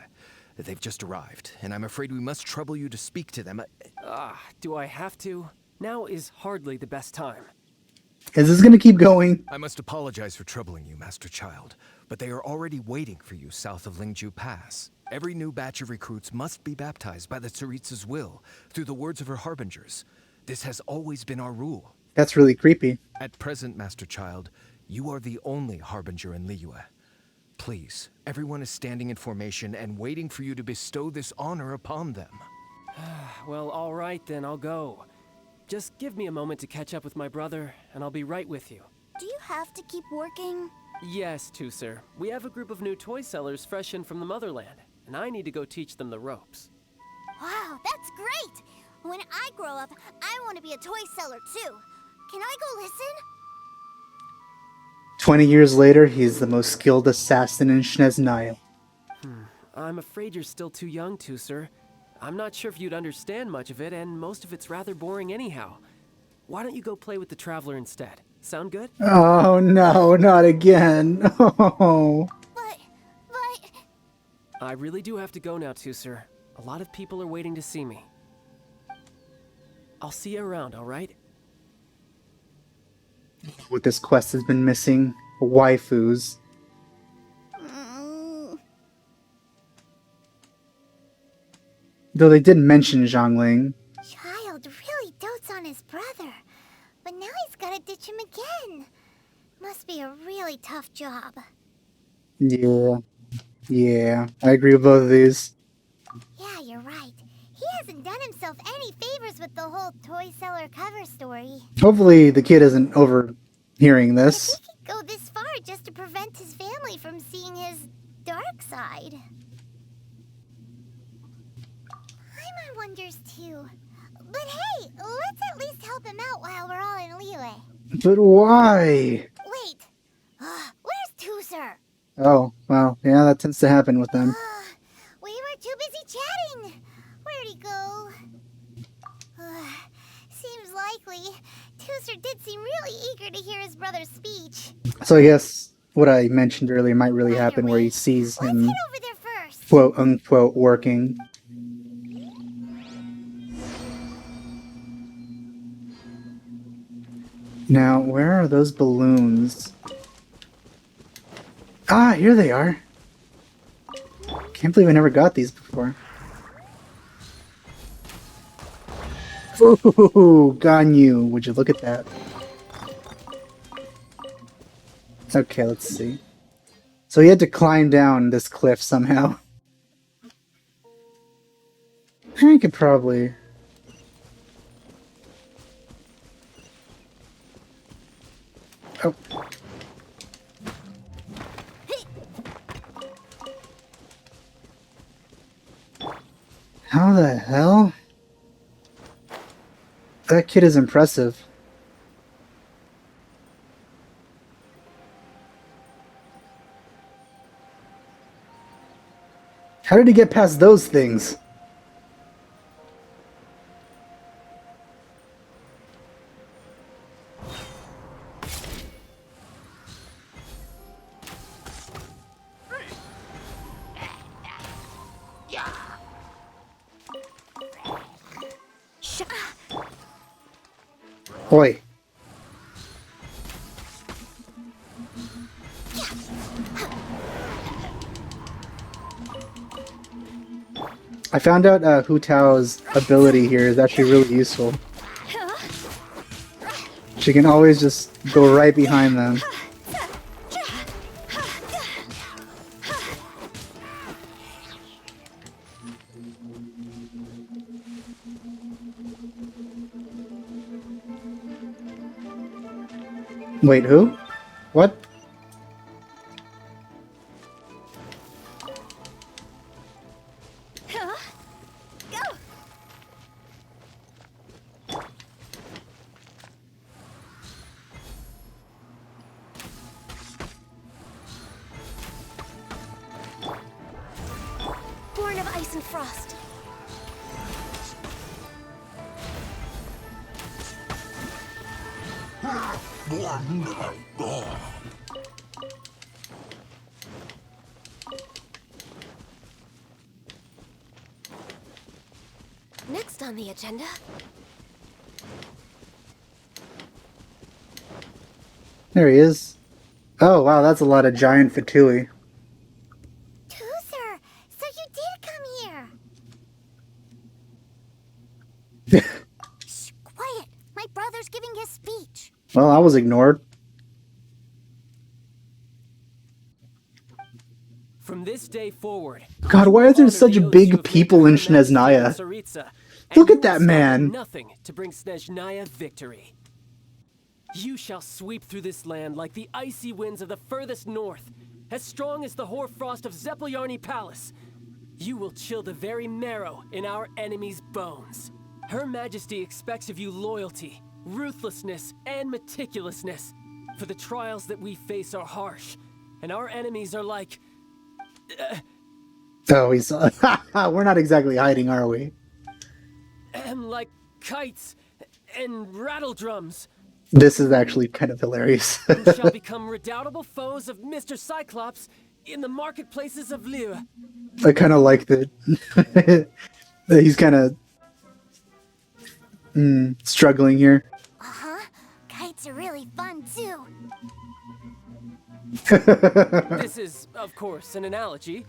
They've just arrived, and I'm afraid we must trouble you to speak to them. Do I have to? Now is hardly the best time. Is this gonna keep going? I must apologize for troubling you, Master Childe, but they are already waiting for you south of Lingju Pass. Every new batch of recruits must be baptized by the Tsaritsa's will, through the words of her harbingers. This has always been our rule. That's really creepy. At present, Master Childe, you are the only harbinger in Liyue. Please, everyone is standing in formation and waiting for you to bestow this honor upon them. Well, all right then, I'll go. Just give me a moment to catch up with my brother, and I'll be right with you. Do you have to keep working? Yes, too, sir. We have a group of new toy sellers fresh in from the Motherland, and I need to go teach them the ropes. Wow, that's great! When I grow up, I want to be a toy seller too. Can I go listen? 20 years later, he's the most skilled assassin in Snezhnaya. I'm afraid you're still too young to, sir. I'm not sure if you'd understand much of it, and most of it's rather boring anyhow. Why don't you go play with the Traveler instead? Sound good? Oh no, not again. Oh. But... I really do have to go now too, sir. A lot of people are waiting to see me. I'll see you around, alright? What this quest has been missing. Waifus. Though they did mention Zhongling. Childe really dotes on his brother, but now he's gotta ditch him again. Must be a really tough job. Yeah, I agree with both of these. Yeah, you're right. He hasn't done himself any favors with the whole toy seller cover story. Hopefully the kid isn't overhearing this. If he could go this far just to prevent his family from seeing his dark side. Paimon wonders too. But hey, let's at least help him out while we're all in Liyue. But why? Wait, where's Tooser? Oh, well, yeah, that tends to happen with them. We were too busy chatting. Where'd he go? Seems likely. Tooser did seem really eager to hear his brother's speech. So I guess what I mentioned earlier might really happen where he sees him, quote unquote, working. Now, where are those balloons? Ah, here they are. Can't believe I never got these before. Ooh, Ganyu, would you look at that? Okay, let's see. So he had to climb down this cliff somehow. I could probably... Oh. How the hell? That kid is impressive. How did he get past those things? Oi. I found out Hu Tao's ability here is actually really useful. She can always just go right behind them. Wait, who? What? Born of ice and frost. Next on the agenda. There he is. Oh wow, that's a lot of giant Fatui. Tooser, so you did come here. Shh, quiet. My brother's giving his speech. Well, I was ignored. From this day forward, God, why is there such big people in Sneznaya? Look at that man! Nothing to bring Sneznaya victory. You shall sweep through this land like the icy winds of the furthest north, as strong as the hoarfrost of Zeppeljärni Palace. You will chill the very marrow in our enemy's bones. Her Majesty expects of you loyalty, ruthlessness, and meticulousness. For the trials that we face are harsh, and our enemies are like... Oh, he's. We're not exactly hiding, are we? Like kites and rattle drums. This is actually kind of hilarious. Who shall become redoubtable foes of Mr. Cyclops in the marketplaces of Liyue. I kind of like that. He's kind of struggling here. Uh-huh. Kites are really fun, too. This is, of course, an analogy.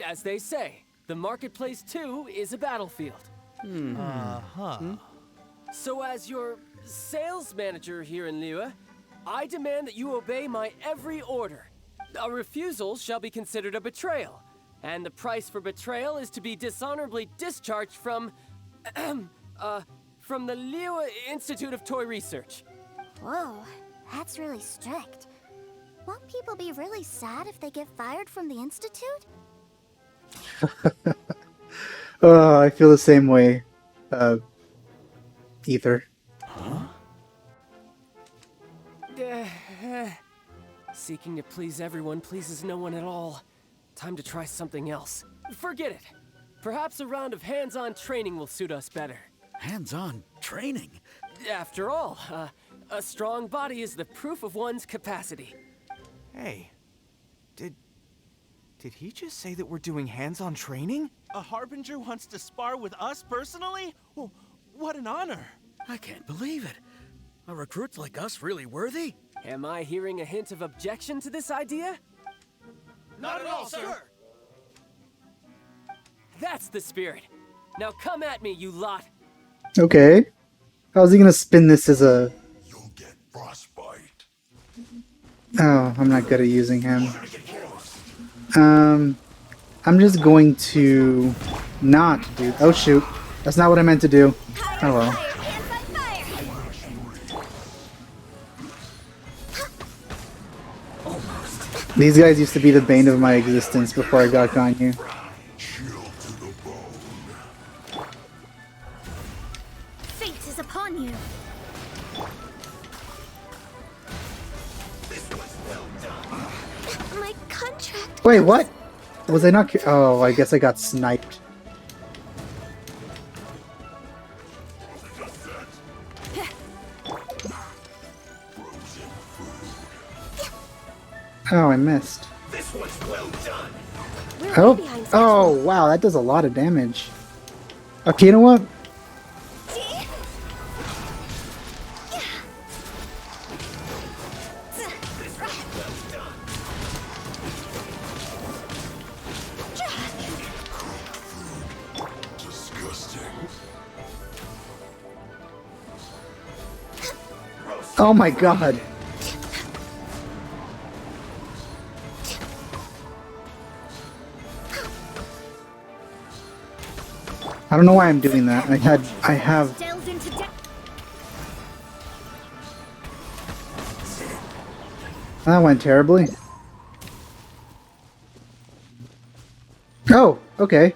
As they say, the marketplace, too, is a battlefield. So as your sales manager here in Liyue, I demand that you obey my every order. A refusal shall be considered a betrayal, and the price for betrayal is to be dishonorably discharged from the Liyue Institute of Toy Research. Whoa, that's really strict. Won't people be really sad if they get fired from the Institute? Oh, I feel the same way. Ether. Seeking to please everyone pleases no one at all. Time to try something else. Forget it. Perhaps a round of hands-on training will suit us better. Hands-on training? After all, a strong body is the proof of one's capacity. Hey, did he just say that we're doing hands-on training? A Harbinger wants to spar with us personally? Well, what an honor. I can't believe it. Are recruits like us really worthy? Am I hearing a hint of objection to this idea? Not at all, sir. That's the spirit. Now come at me, you lot. Okay. How's he gonna spin this as a... You'll get frostbite. Oh, I'm not good at using him. I'm just going to not do... Oh shoot. That's not what I meant to do. Oh well. These guys used to be the bane of my existence before I got on here. Fate is upon you. My contract. Wait, what? Was I not... Oh, I guess I got sniped. Oh, I missed. This one's well done. Oh, oh, wow, that does a lot of damage. Okay, you know what? Oh my god. I don't know why I'm doing that. I have... That went terribly. Oh, okay.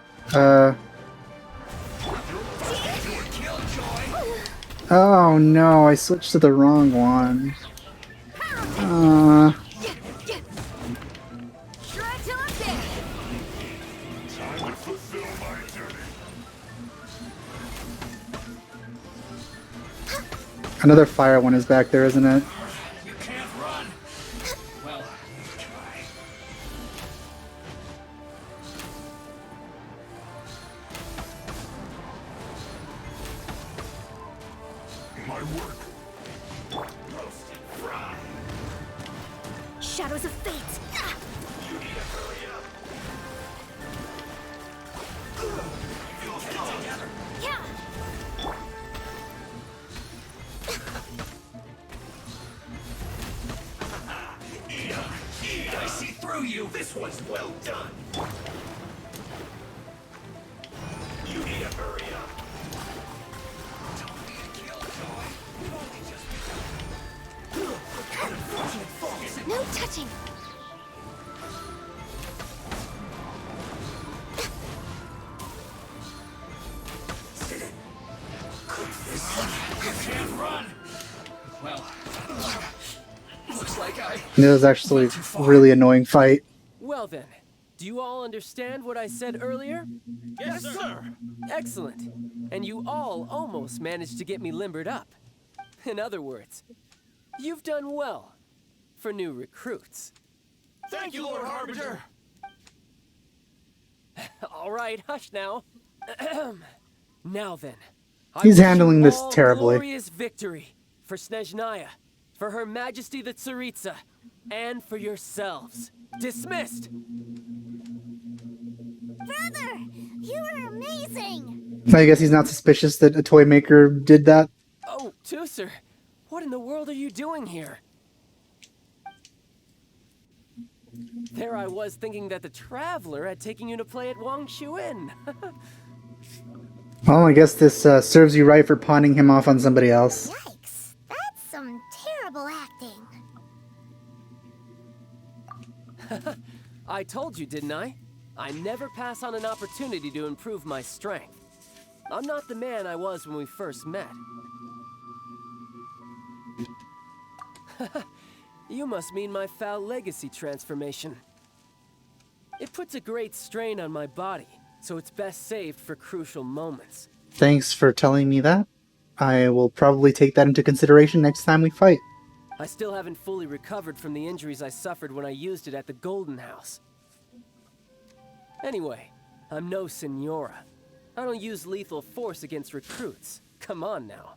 Oh no, I switched to the wrong one. Another fire one is back there, isn't it? You can't run. Well, try. My work. Roast and fry. Shadows of fate. You need to hurry up. You'll get it together. Yeah. I see through you. This one's well done. You need to hurry up. Don't be a killjoy. You've only just begun. Unfortunate focus. No touching. You can't run. Well, looks like I... It was actually a really annoying fight. Well then, Do you all understand what I said earlier? Yes, sir. Excellent. And you all almost managed to get me limbered up. In other words, you've done well for new recruits. Thank you, Lord Harbinger. All right, hush now. Now then, I He's wish handling you this all terribly. glorious victory for Snezhnaya, for Her Majesty the Tsaritsa, and for yourselves. Dismissed. Brother, you are amazing! I guess he's not suspicious that a toy maker did that. Oh, Tusser, what in the world are you doing here? There I was thinking that the Traveler had taken you to play at Wang Shuin. Well, I guess this serves you right for pawning him off on somebody else. Yikes, that's some terrible acting. I told you, didn't I? I never pass on an opportunity to improve my strength. I'm not the man I was when we first met. You must mean my foul legacy transformation. It puts a great strain on my body, so it's best saved for crucial moments. Thanks for telling me that. I will probably take that into consideration next time we fight. I still haven't fully recovered from the injuries I suffered when I used it at the Golden House. Anyway, I'm no Senora. I don't use lethal force against recruits. Come on now.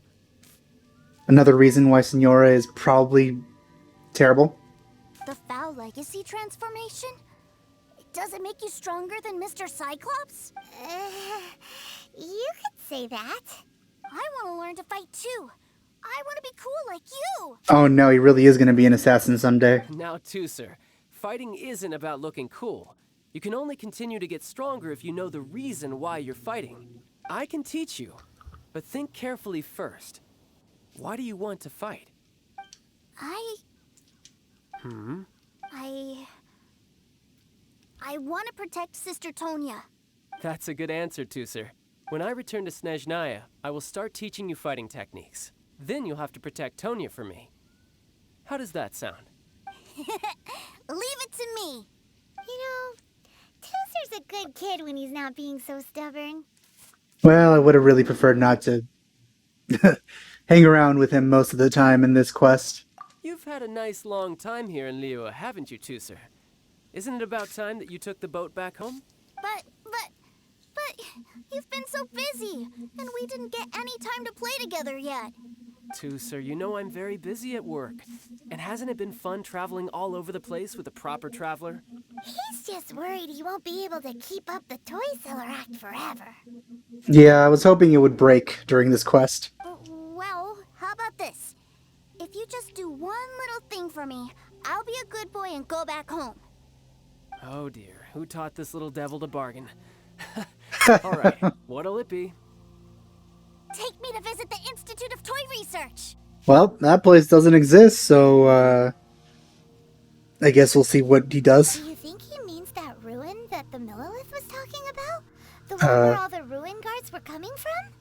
Another reason why Senora is probably terrible. The foul legacy transformation? Does it make you stronger than Mr. Cyclops? You could say that. I want to learn to fight too. I want to be cool like you. Oh no, he really is going to be an assassin someday. Now, Tusser, fighting isn't about looking cool. You can only continue to get stronger if you know the reason why you're fighting. I can teach you, but think carefully first. Why do you want to fight? I want to protect Sister Tonya. That's a good answer, Tusser. When I return to Snezhnaya, I will start teaching you fighting techniques. Then you'll have to protect Tonya for me. How does that sound? Leave it to me. You know, Tusser's a good kid when he's not being so stubborn. Well, I would have really preferred not to hang around with him most of the time in this quest. You've had a nice long time here in Liyue, haven't you, Tusser? Isn't it about time that you took the boat back home? But you've been so busy, and we didn't get any time to play together yet. Tusser, you know I'm very busy at work. And hasn't it been fun traveling all over the place with a proper traveler? He's just worried he won't be able to keep up the toy seller act forever. Yeah, I was hoping it would break during this quest. Well, how about this? If you just do one little thing for me, I'll be a good boy and go back home. Oh dear, who taught this little devil to bargain? Alright, what'll it be? Take me to visit the Institute of Toy Research. Well, that place doesn't exist, so I guess we'll see what he does. Do you think he means that ruin that the Millilith was talking about? The one where all the ruin guards were coming from?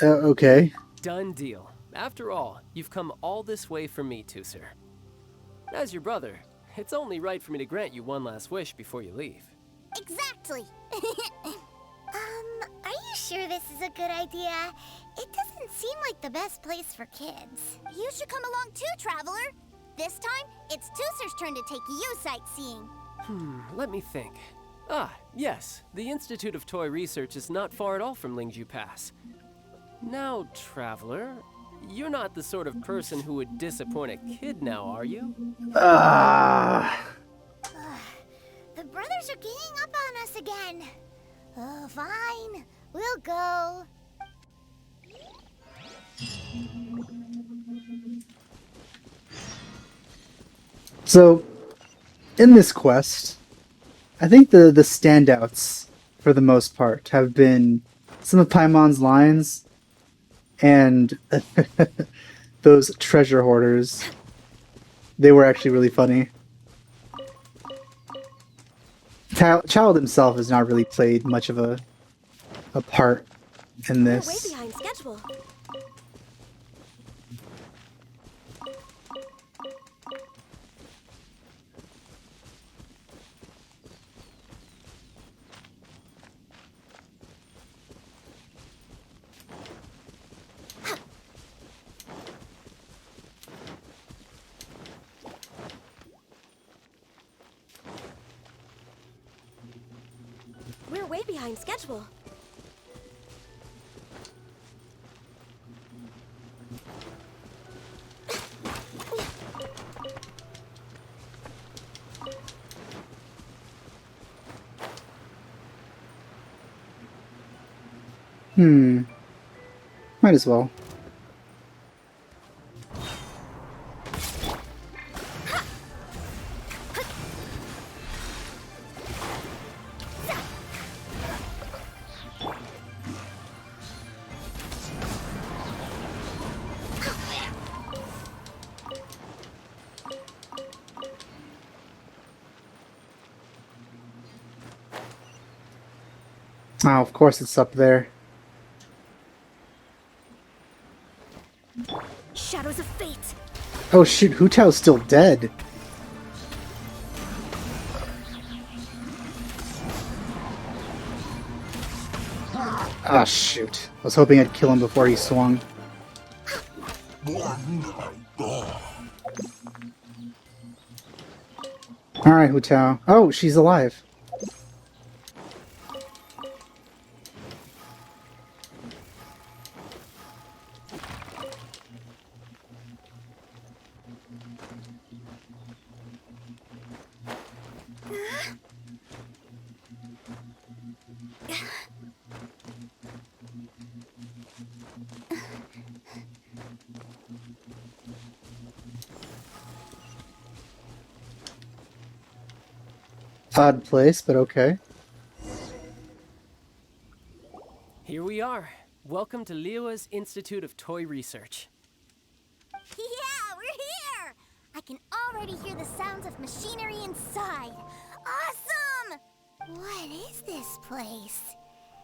Okay. Done deal. After all, you've come all this way for me, Tusser. As your brother, it's only right for me to grant you one last wish before you leave. Exactly. Are you sure this is a good idea? It doesn't seem like the best place for kids. You should come along too, Traveler. This time, it's Tusser's turn to take you sightseeing. Let me think. Ah, yes, the Institute of Toy Research is not far at all from Lingju Pass. Now, Traveler, you're not the sort of person who would disappoint a kid now, are you? The brothers are ganging up on us again. Oh, fine. We'll go. So, in this quest, I think the standouts, for the most part, have been some of Paimon's lines and those treasure hoarders. They were actually really funny. Childe himself has not really played much of a part in We're way this. behind schedule. way behind schedule. Might as well. Oh, of course it's up there. Shadows of fate. Oh shoot, Hu Tao's still dead. Ah, shoot. I was hoping I'd kill him before he swung. Alright, Hu Tao. Oh, she's alive. Odd place, but okay. Here we are. Welcome to Liyue's Institute of Toy Research. Yeah, we're here! I can already hear the sounds of machinery inside. Awesome! What is this place?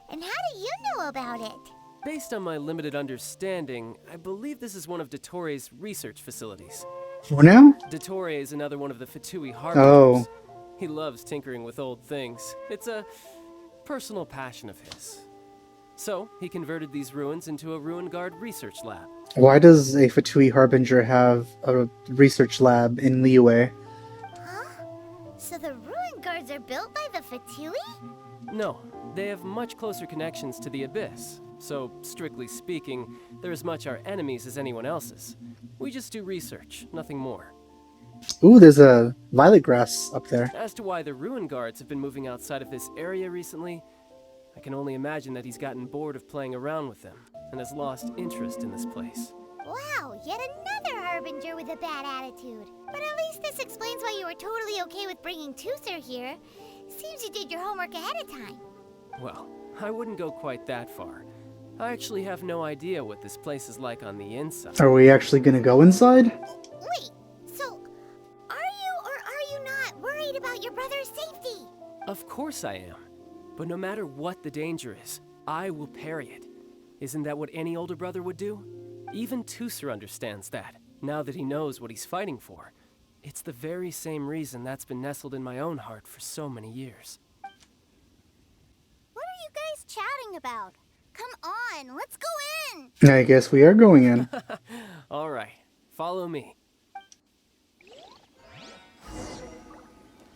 And how do you know about it? Based on my limited understanding, I believe this is one of Dottoro's research facilities. Who now? Dottore is another one of the Fatui Harbingers. Oh. He loves tinkering with old things. It's a personal passion of his. So, he converted these ruins into a Ruin Guard research lab. Why does a Fatui Harbinger have a research lab in Liyue? Huh? So the ruin guards are built by the Fatui? No, they have much closer connections to the Abyss. So, strictly speaking, they're as much our enemies as anyone else's. We just do research, nothing more. Ooh, there's a violet grass up there. As to why the Ruin Guards have been moving outside of this area recently, I can only imagine that he's gotten bored of playing around with them and has lost interest in this place. Wow, yet another Harbinger with a bad attitude. But at least this explains why you were totally okay with bringing Tusser here. Seems you did your homework ahead of time. Well, I wouldn't go quite that far. I actually have no idea what this place is like on the inside. Are we actually gonna go inside? Wait, so are you or are you not worried about your brother's safety? Of course I am. But no matter what the danger is, I will parry it. Isn't that what any older brother would do? Even Tusser understands that, now that he knows what he's fighting for. It's the very same reason that's been nestled in my own heart for so many years. What are you guys chatting about? Come on, let's go in! I guess we are going in. Alright, follow me.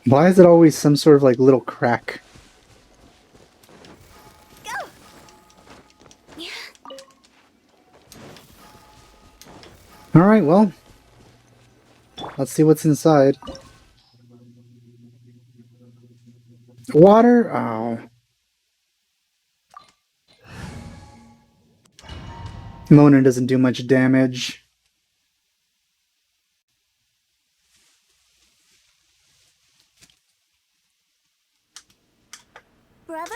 Why is it always some sort of like little crack? Alright, well, let's see what's inside. Water? Oh. Mona doesn't do much damage. Brother,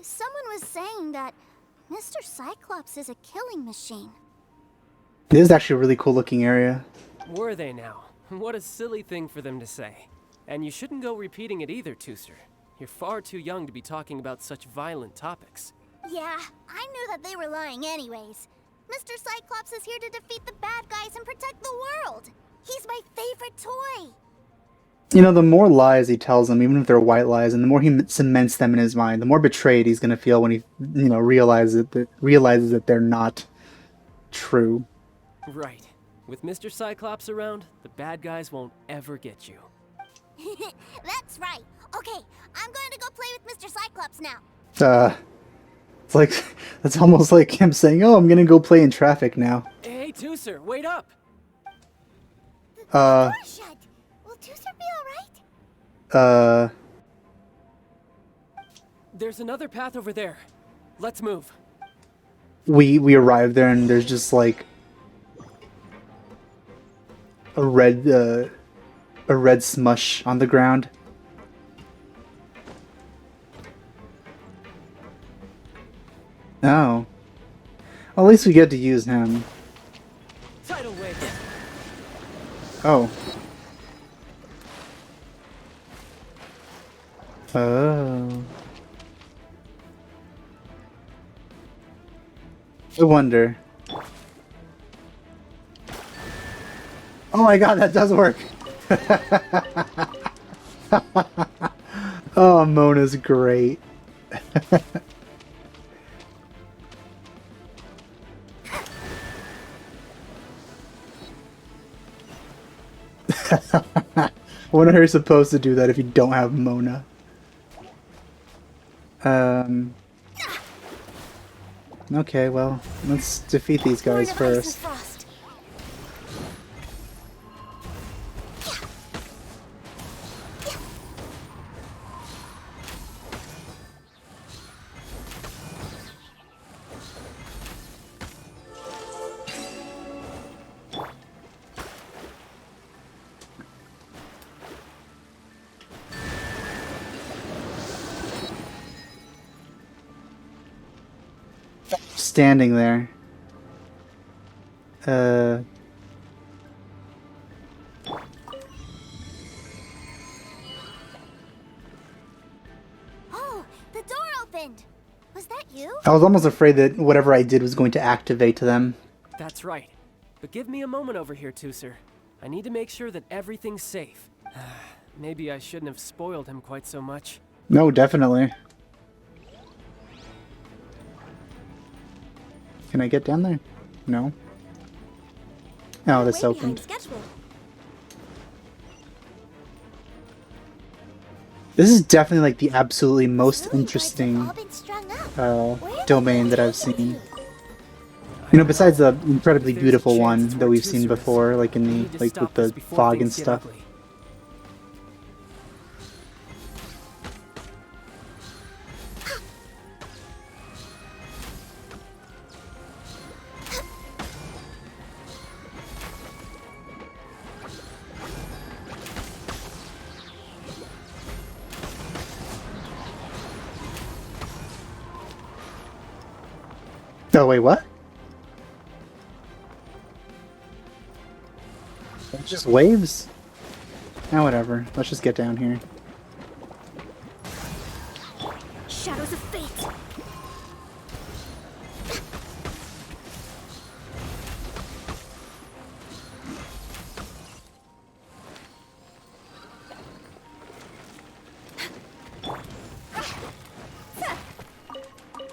someone was saying that Mr. Cyclops is a killing machine. This is actually a really cool looking area. Were they now? What a silly thing for them to say. And you shouldn't go repeating it either, Tusser. You're far too young to be talking about such violent topics. Yeah, I knew that they were lying anyways. Mr. Cyclops is here to defeat the bad guys and protect the world. He's my favorite toy. You know, the more lies he tells them, even if they're white lies, and the more he cements them in his mind, the more betrayed he's gonna feel when he, you know, realizes that they're not true. Right. With Mr. Cyclops around, the bad guys won't ever get you. That's right. Okay, I'm going to go play with Mr. Cyclops now. It's like, that's almost like him saying, "Oh, I'm gonna go play in traffic now." Hey, Tooser, wait up! Door's shut. Will Tooser be alright? There's another path over there. Let's move. We arrive there and there's just like a red smush on the ground. Oh. Well, at least we get to use him. Tidal wave. Oh. Oh. I wonder. Oh my god, that does work! Oh, Mona's great. I wonder how you're supposed to do that if you don't have Mona. Okay, well, let's defeat these guys first. Standing there. Oh, the door opened. Was that you? I was almost afraid that whatever I did was going to activate them. That's right. But give me a moment over here, Tooser. I need to make sure that everything's safe. Maybe I shouldn't have spoiled him quite so much. No, definitely. Can I get down there? No. Oh, this opened. This is definitely like the absolutely most interesting domain that I've seen. You know, besides the incredibly beautiful one that we've seen before, like in the with the fog and stuff. Oh, wait, what? It's just waves? Oh, whatever. Let's just get down here. Shadows of fate.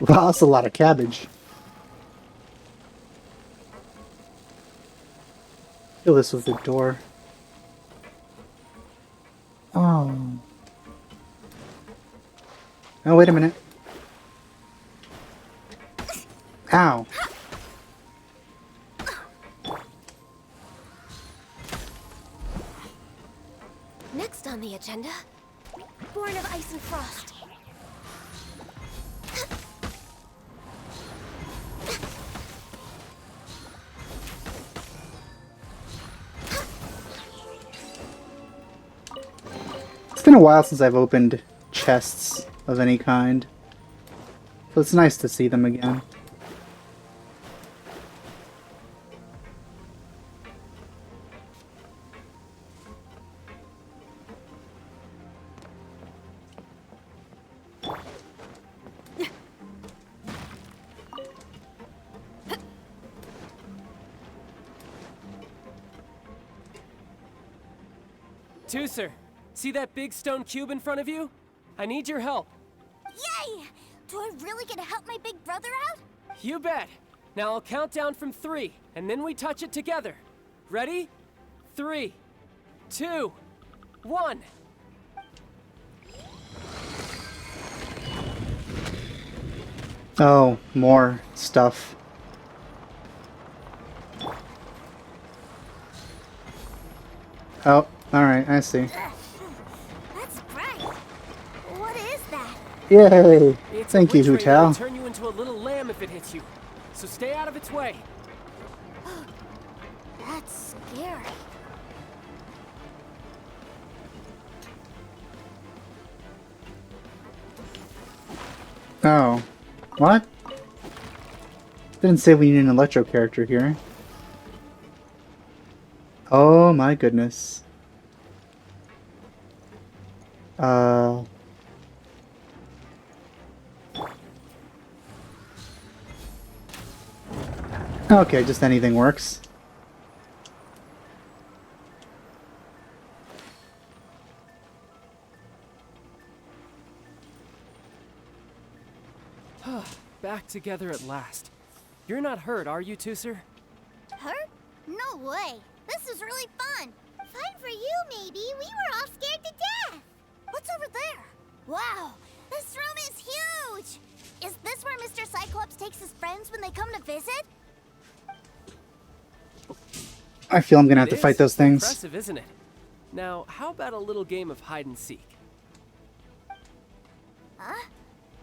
Wow, that's a lot of cabbage. Kill this with the door. Oh. Oh, wait a minute. Ow. Next on the agenda, Born of Ice and Frost. It's been a while since I've opened chests of any kind, so it's nice to see them again. Tooser, see that big stone cube in front of you? I need your help. Yay! Do I really get to help my big brother out? You bet. Now I'll count down from 3, and then we touch it together. Ready? 3, 2, 1. Oh, more stuff. Oh, alright, I see. That's bright. What is that? Yay! It's Thank a you, witch Hu ray that'll Tao. turn you into a little lamb if it hits you. So stay out of its way. That's scary. Oh. What? Didn't say we need an electro character here. Oh my goodness. Okay, just anything works. Back together at last. You're not hurt, are you, Tooser? Hurt? No way. This is really fun. Fun for you, maybe. We were all scared to death. What's over there? Wow, this room is huge. Is this where Mr. Cyclops takes his friends when they come to visit? I feel I'm gonna have It to is fight those things. Impressive, isn't it? Now, how about a little game of hide and seek? Huh?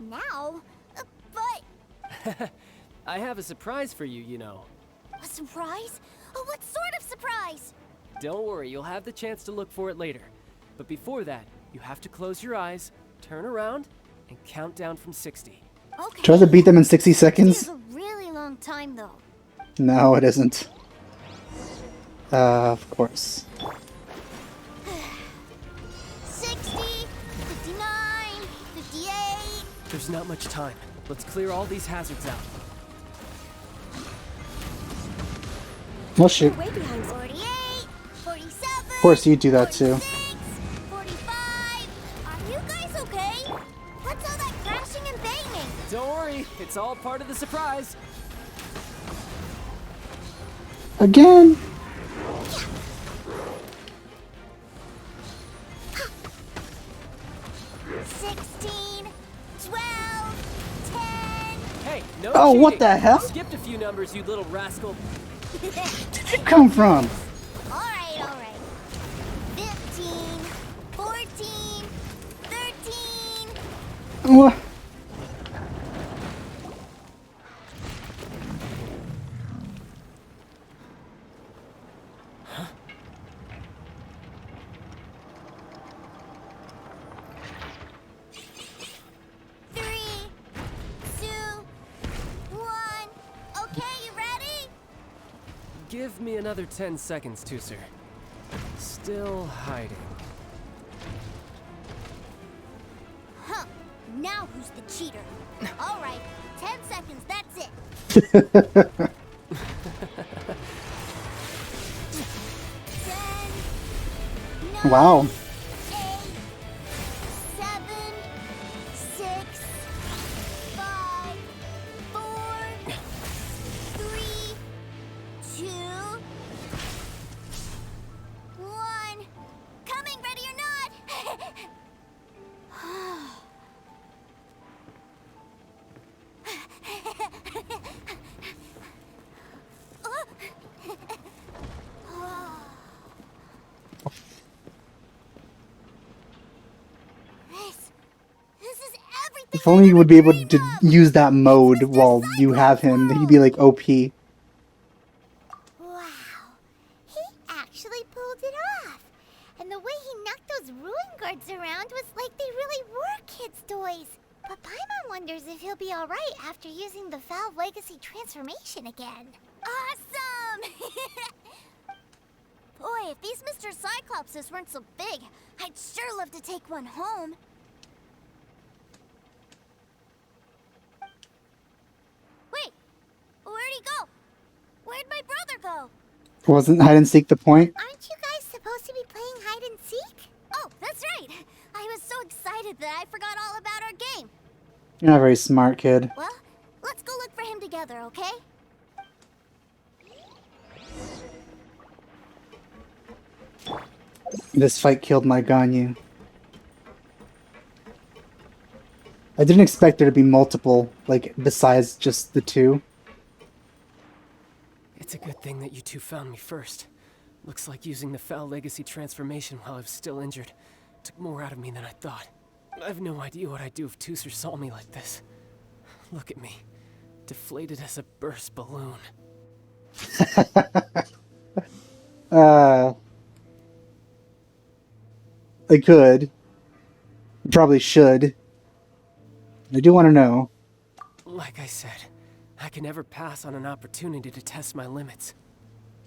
Now? But... I have a surprise for you, you know. A surprise? Oh, what sort of surprise? Don't worry, you'll have the chance to look for it later. But before that, you have to close your eyes, turn around, and count down from 60. Okay. Try to beat them in 60 seconds? It's a really long time, though. No, it isn't. Of course. 60, 59, 58... There's not much time. Let's clear all these hazards out. Well, shoot. Way behind 48, 47... Of course, you do that too. 45... Are you guys okay? What's all that crashing and banging? Don't worry, it's all part of the surprise. Again? Hey, no Oh, cheating. what the hell? You skipped a few numbers, you little rascal. Where did you come from? Alright, alright. 15, 14, 13... What? Give me another 10 seconds, Tooser. Still hiding. Huh. Now who's the cheater? Alright, 10 seconds, that's it. 10, 9, Wow. 8, 7, 6, 5, 4, 3, 2, 1. Coming, ready or not? This is everything. If only you would be able to use that mode while you have him, then he'd be like OP. Wow. He actually pulled it off. And the way he knocked those ruin guards around was like they really were kids' toys. But Paimon wonders if he'll be alright after using the Valve Legacy transformation again. Awesome! Boy, if these Mr. Cyclopses weren't so big, I'd sure love to take one home. Wait, where'd he go? Where'd my brother go? Wasn't hide and seek the point? Aren't you guys supposed to be playing hide and seek? Oh, that's right. I was so excited that I forgot all about our game. You're not a very smart kid. Well, let's go look for him together, okay? This fight killed my Ganyu. I didn't expect there to be multiple, like, besides just the two. It's a good thing that you two found me first. Looks like using the Foul Legacy transformation while I was still injured took more out of me than I thought. I have no idea what I'd do if Tooser saw me like this. Look at me. Deflated as a burst balloon. I could. Probably should. I do want to know. Like I said, I can never pass on an opportunity to test my limits.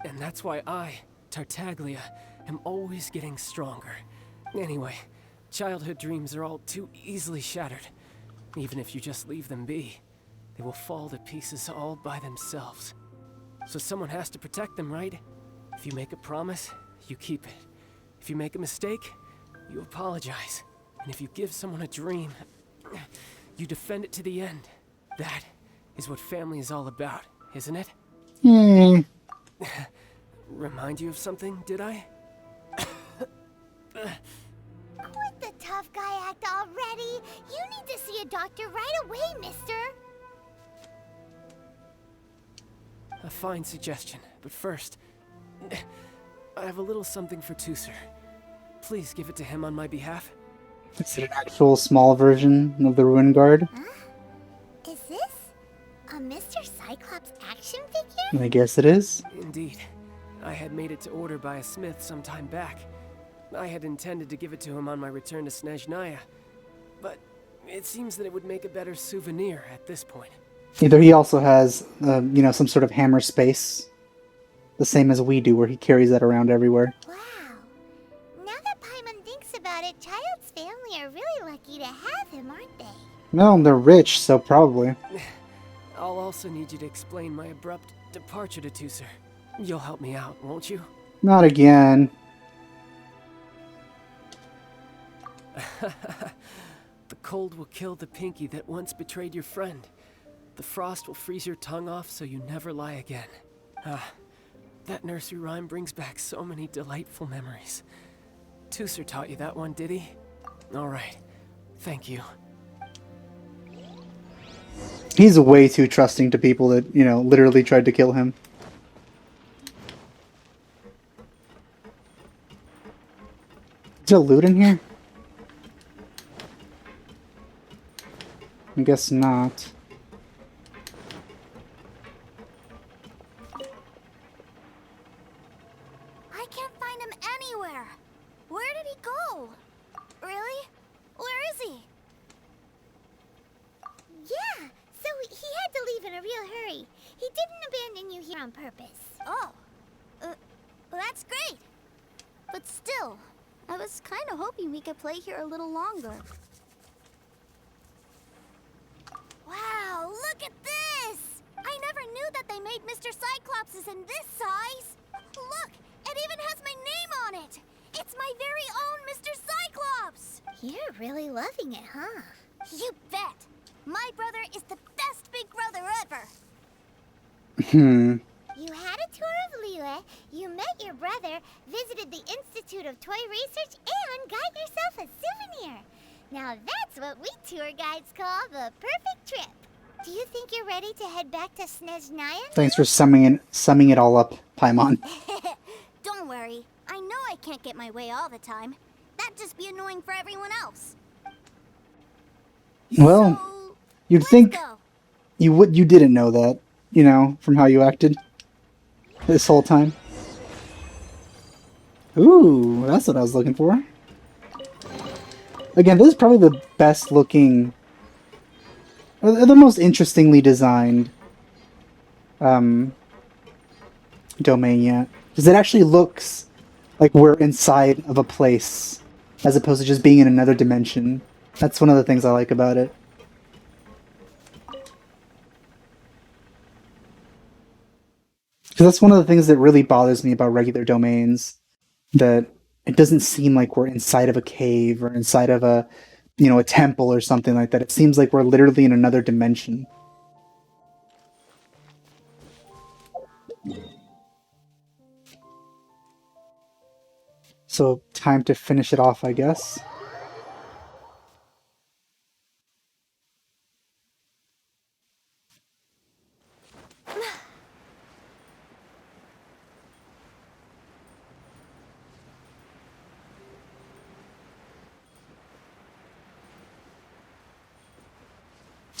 And that's why I, Tartaglia, am always getting stronger. Anyway, childhood dreams are all too easily shattered. Even if you just leave them be, they will fall to pieces all by themselves. So someone has to protect them, right? If you make a promise, you keep it. If you make a mistake, you apologize. And if you give someone a dream, you defend it to the end. That is what family is all about, isn't it? Hmm. Remind you of something, did I? Quit the tough guy act already. You need to see a doctor right away, mister. A fine suggestion, but first, I have a little something for Tooser. Please give it to him on my behalf. Is it an actual small version of the Ruin Guard? Huh? Is this a Mr. Cyclops action figure? I guess it is. Indeed. I had made it to order by a smith some time back. I had intended to give it to him on my return to Snezhnaya, but it seems that it would make a better souvenir at this point. Either he also has, some sort of hammer space, the same as we do, where he carries that around everywhere. Wow. Now that Paimon thinks about it, Childe's family are really lucky to have him, aren't they? No, they're rich, so probably. I'll also need you to explain my abrupt departure to Tooser. You'll help me out, won't you? Not again. The cold will kill the pinky that once betrayed your friend. The frost will freeze your tongue off so you never lie again. That nursery rhyme brings back so many delightful memories. Tooser taught you that one, did he? All right. Thank you. He's way too trusting to people that, literally tried to kill him. Is there loot in here? I guess not. I can't find him anywhere. Where did he go? Really? Where is he? Yeah, so he had to leave in a real hurry. He didn't abandon you here on purpose. Oh. That's great. But still, I was kind of hoping we could play here a little longer. Wow, look at this! I never knew that they made Mr. Cyclopses in this size. Look, it even has my name on it. It's my very own Mr. Cyclops. You're really loving it, huh? You bet. My brother is the best big brother ever. You had a tour of Liyue, you met your brother, visited the Institute of Toy Research, and got yourself a souvenir. Now that's what we tour guides call the perfect trip. Do you think you're ready to head back to Snezhnaya? Thanks for summing it all up, Paimon. Don't worry. I know I can't get my way all the time. That'd just be annoying for everyone else. Well, So, you'd let's think go. you didn't know that, from how you acted this whole time. Ooh, that's what I was looking for. Again, this is probably the best looking, or the most interestingly designed domain yet. Because it actually looks like we're inside of a place, as opposed to just being in another dimension. That's one of the things I like about it. Because that's one of the things that really bothers me about regular domains, that it doesn't seem like we're inside of a cave or inside of a temple or something like that. It seems like we're literally in another dimension. So, time to finish it off, I guess.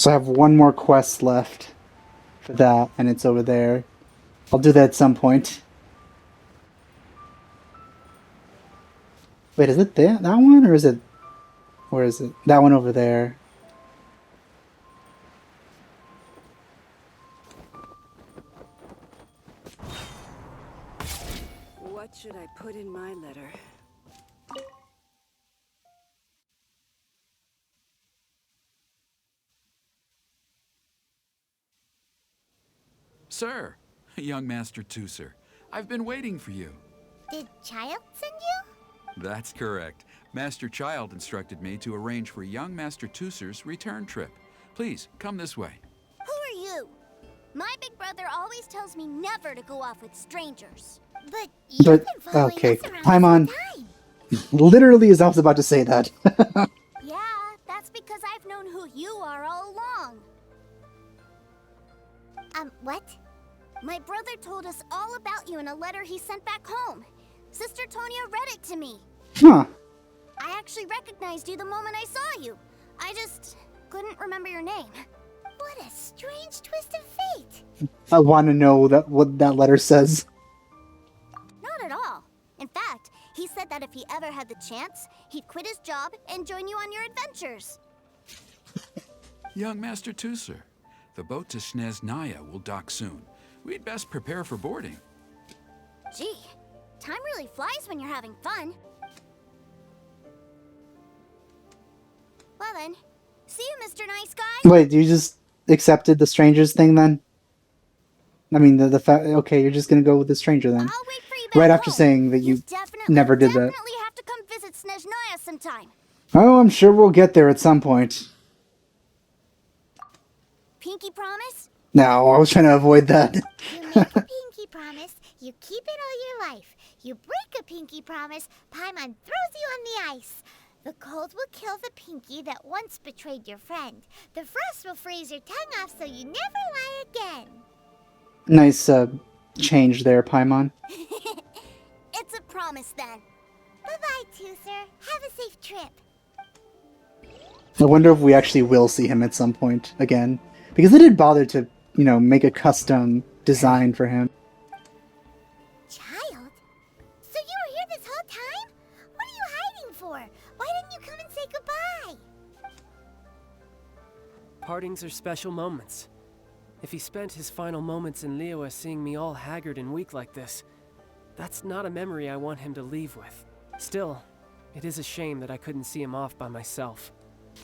So I have one more quest left for that, and it's over there. I'll do that at some point. Wait, is it there? That one? Or is it... Where is it? That one over there. What should I put in my letter? Sir, young Master Tooser, I've been waiting for you. Did Child send you? That's correct. Master Child instructed me to arrange for young Master Tooser's return trip. Please, come this way. Who are you? My big brother always tells me never to go off with strangers. But you've But, been following okay, us around Paimon. this whole time. Literally, as I was about to say that. Yeah, that's because I've known who you are all along. What? My brother told us all about you in a letter he sent back home. Sister Tonya read it to me. Huh. I actually recognized you the moment I saw you. I just couldn't remember your name. What a strange twist of fate. I want to know what that letter says. Not at all. In fact, he said that if he ever had the chance, he'd quit his job and join you on your adventures. Young Master Tooser, the boat to Snezhnaya will dock soon. We'd best prepare for boarding. Gee, time really flies when you're having fun. Well then, see you, Mr. Nice Guy. Wait, you just accepted the strangers thing then? I mean, the fact... Okay, you're just gonna go with the stranger then. I'll wait for you back Right after home. saying that you never did that. Definitely have to come visit Snezhnaya sometime. Oh, I'm sure we'll get there at some point. Pinky promise? No, I was trying to avoid that. You make a pinky promise, you keep it all your life. You break a pinky promise, Paimon throws you on the ice. The cold will kill the pinky that once betrayed your friend. The frost will freeze your tongue off so you never lie again. Nice change there, Paimon. It's a promise then. Bye-bye, Tooser. Have a safe trip. I wonder if we actually will see him at some point again. Because they did bother to, you know, make a custom design for him. Child? So you were here this whole time? What are you hiding for? Why didn't you come and say goodbye? Partings are special moments. If he spent his final moments in Liyue seeing me all haggard and weak like this, that's not a memory I want him to leave with. Still, it is a shame that I couldn't see him off by myself.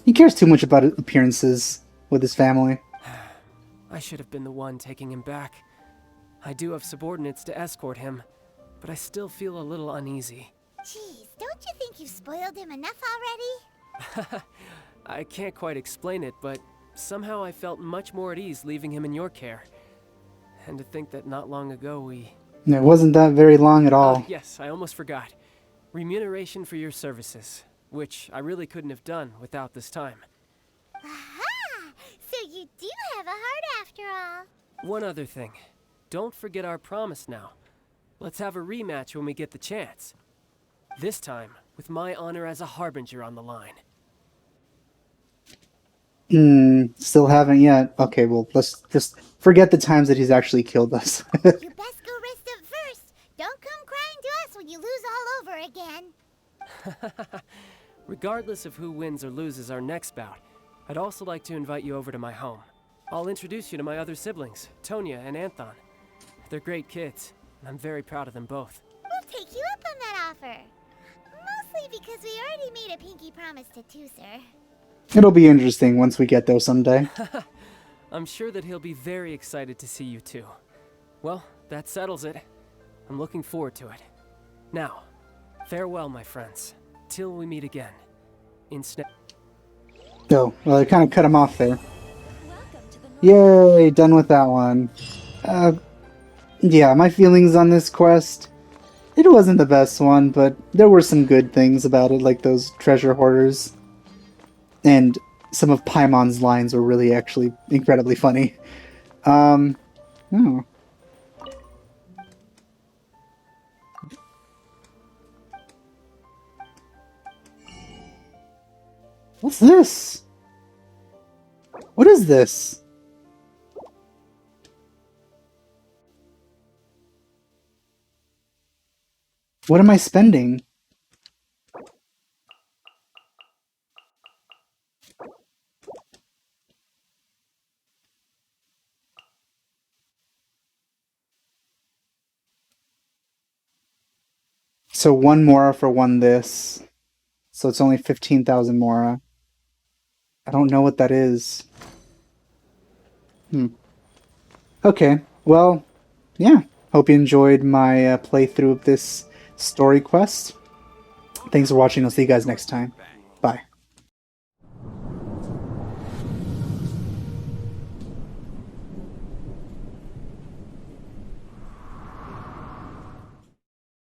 He cares too much about appearances with his family. I should have been the one taking him back. I do have subordinates to escort him, but I still feel a little uneasy. Jeez, don't you think you've spoiled him enough already? I can't quite explain it, but somehow I felt much more at ease leaving him in your care. And to think that not long ago we... It wasn't that very long at all. Yes, I almost forgot. Remuneration for your services, which I really couldn't have done without this time. Aha! So you do have a heart after all. One other thing. Don't forget our promise now. Let's have a rematch when we get the chance. This time, with my honor as a harbinger on the line. Still haven't yet. Okay, well, let's just forget the times that he's actually killed us. You best go rest up first. Don't come crying to us when you lose all over again. Regardless of who wins or loses our next bout, I'd also like to invite you over to my home. I'll introduce you to my other siblings, Tonya and Anthon. They're great kids, and I'm very proud of them both. We'll take you up on that offer. Mostly because we already made a pinky promise to Tooser. It'll be interesting once we get there someday. I'm sure that he'll be very excited to see you too. Well, that settles it. I'm looking forward to it. Now, farewell, my friends. Till we meet again. In Oh, well, I kind of cut him off there. Yay, done with that one. Yeah, my feelings on this quest. It wasn't the best one, but there were some good things about it, like those treasure hoarders. And some of Paimon's lines were really actually incredibly funny. Oh. What's this? What is is this? What am I spending? So 1 Mora for 1 this. So it's only 15,000 Mora. I don't know what that is. Okay, well, yeah. Hope you enjoyed my playthrough of this story quest. Thanks for watching. I'll see you guys next time.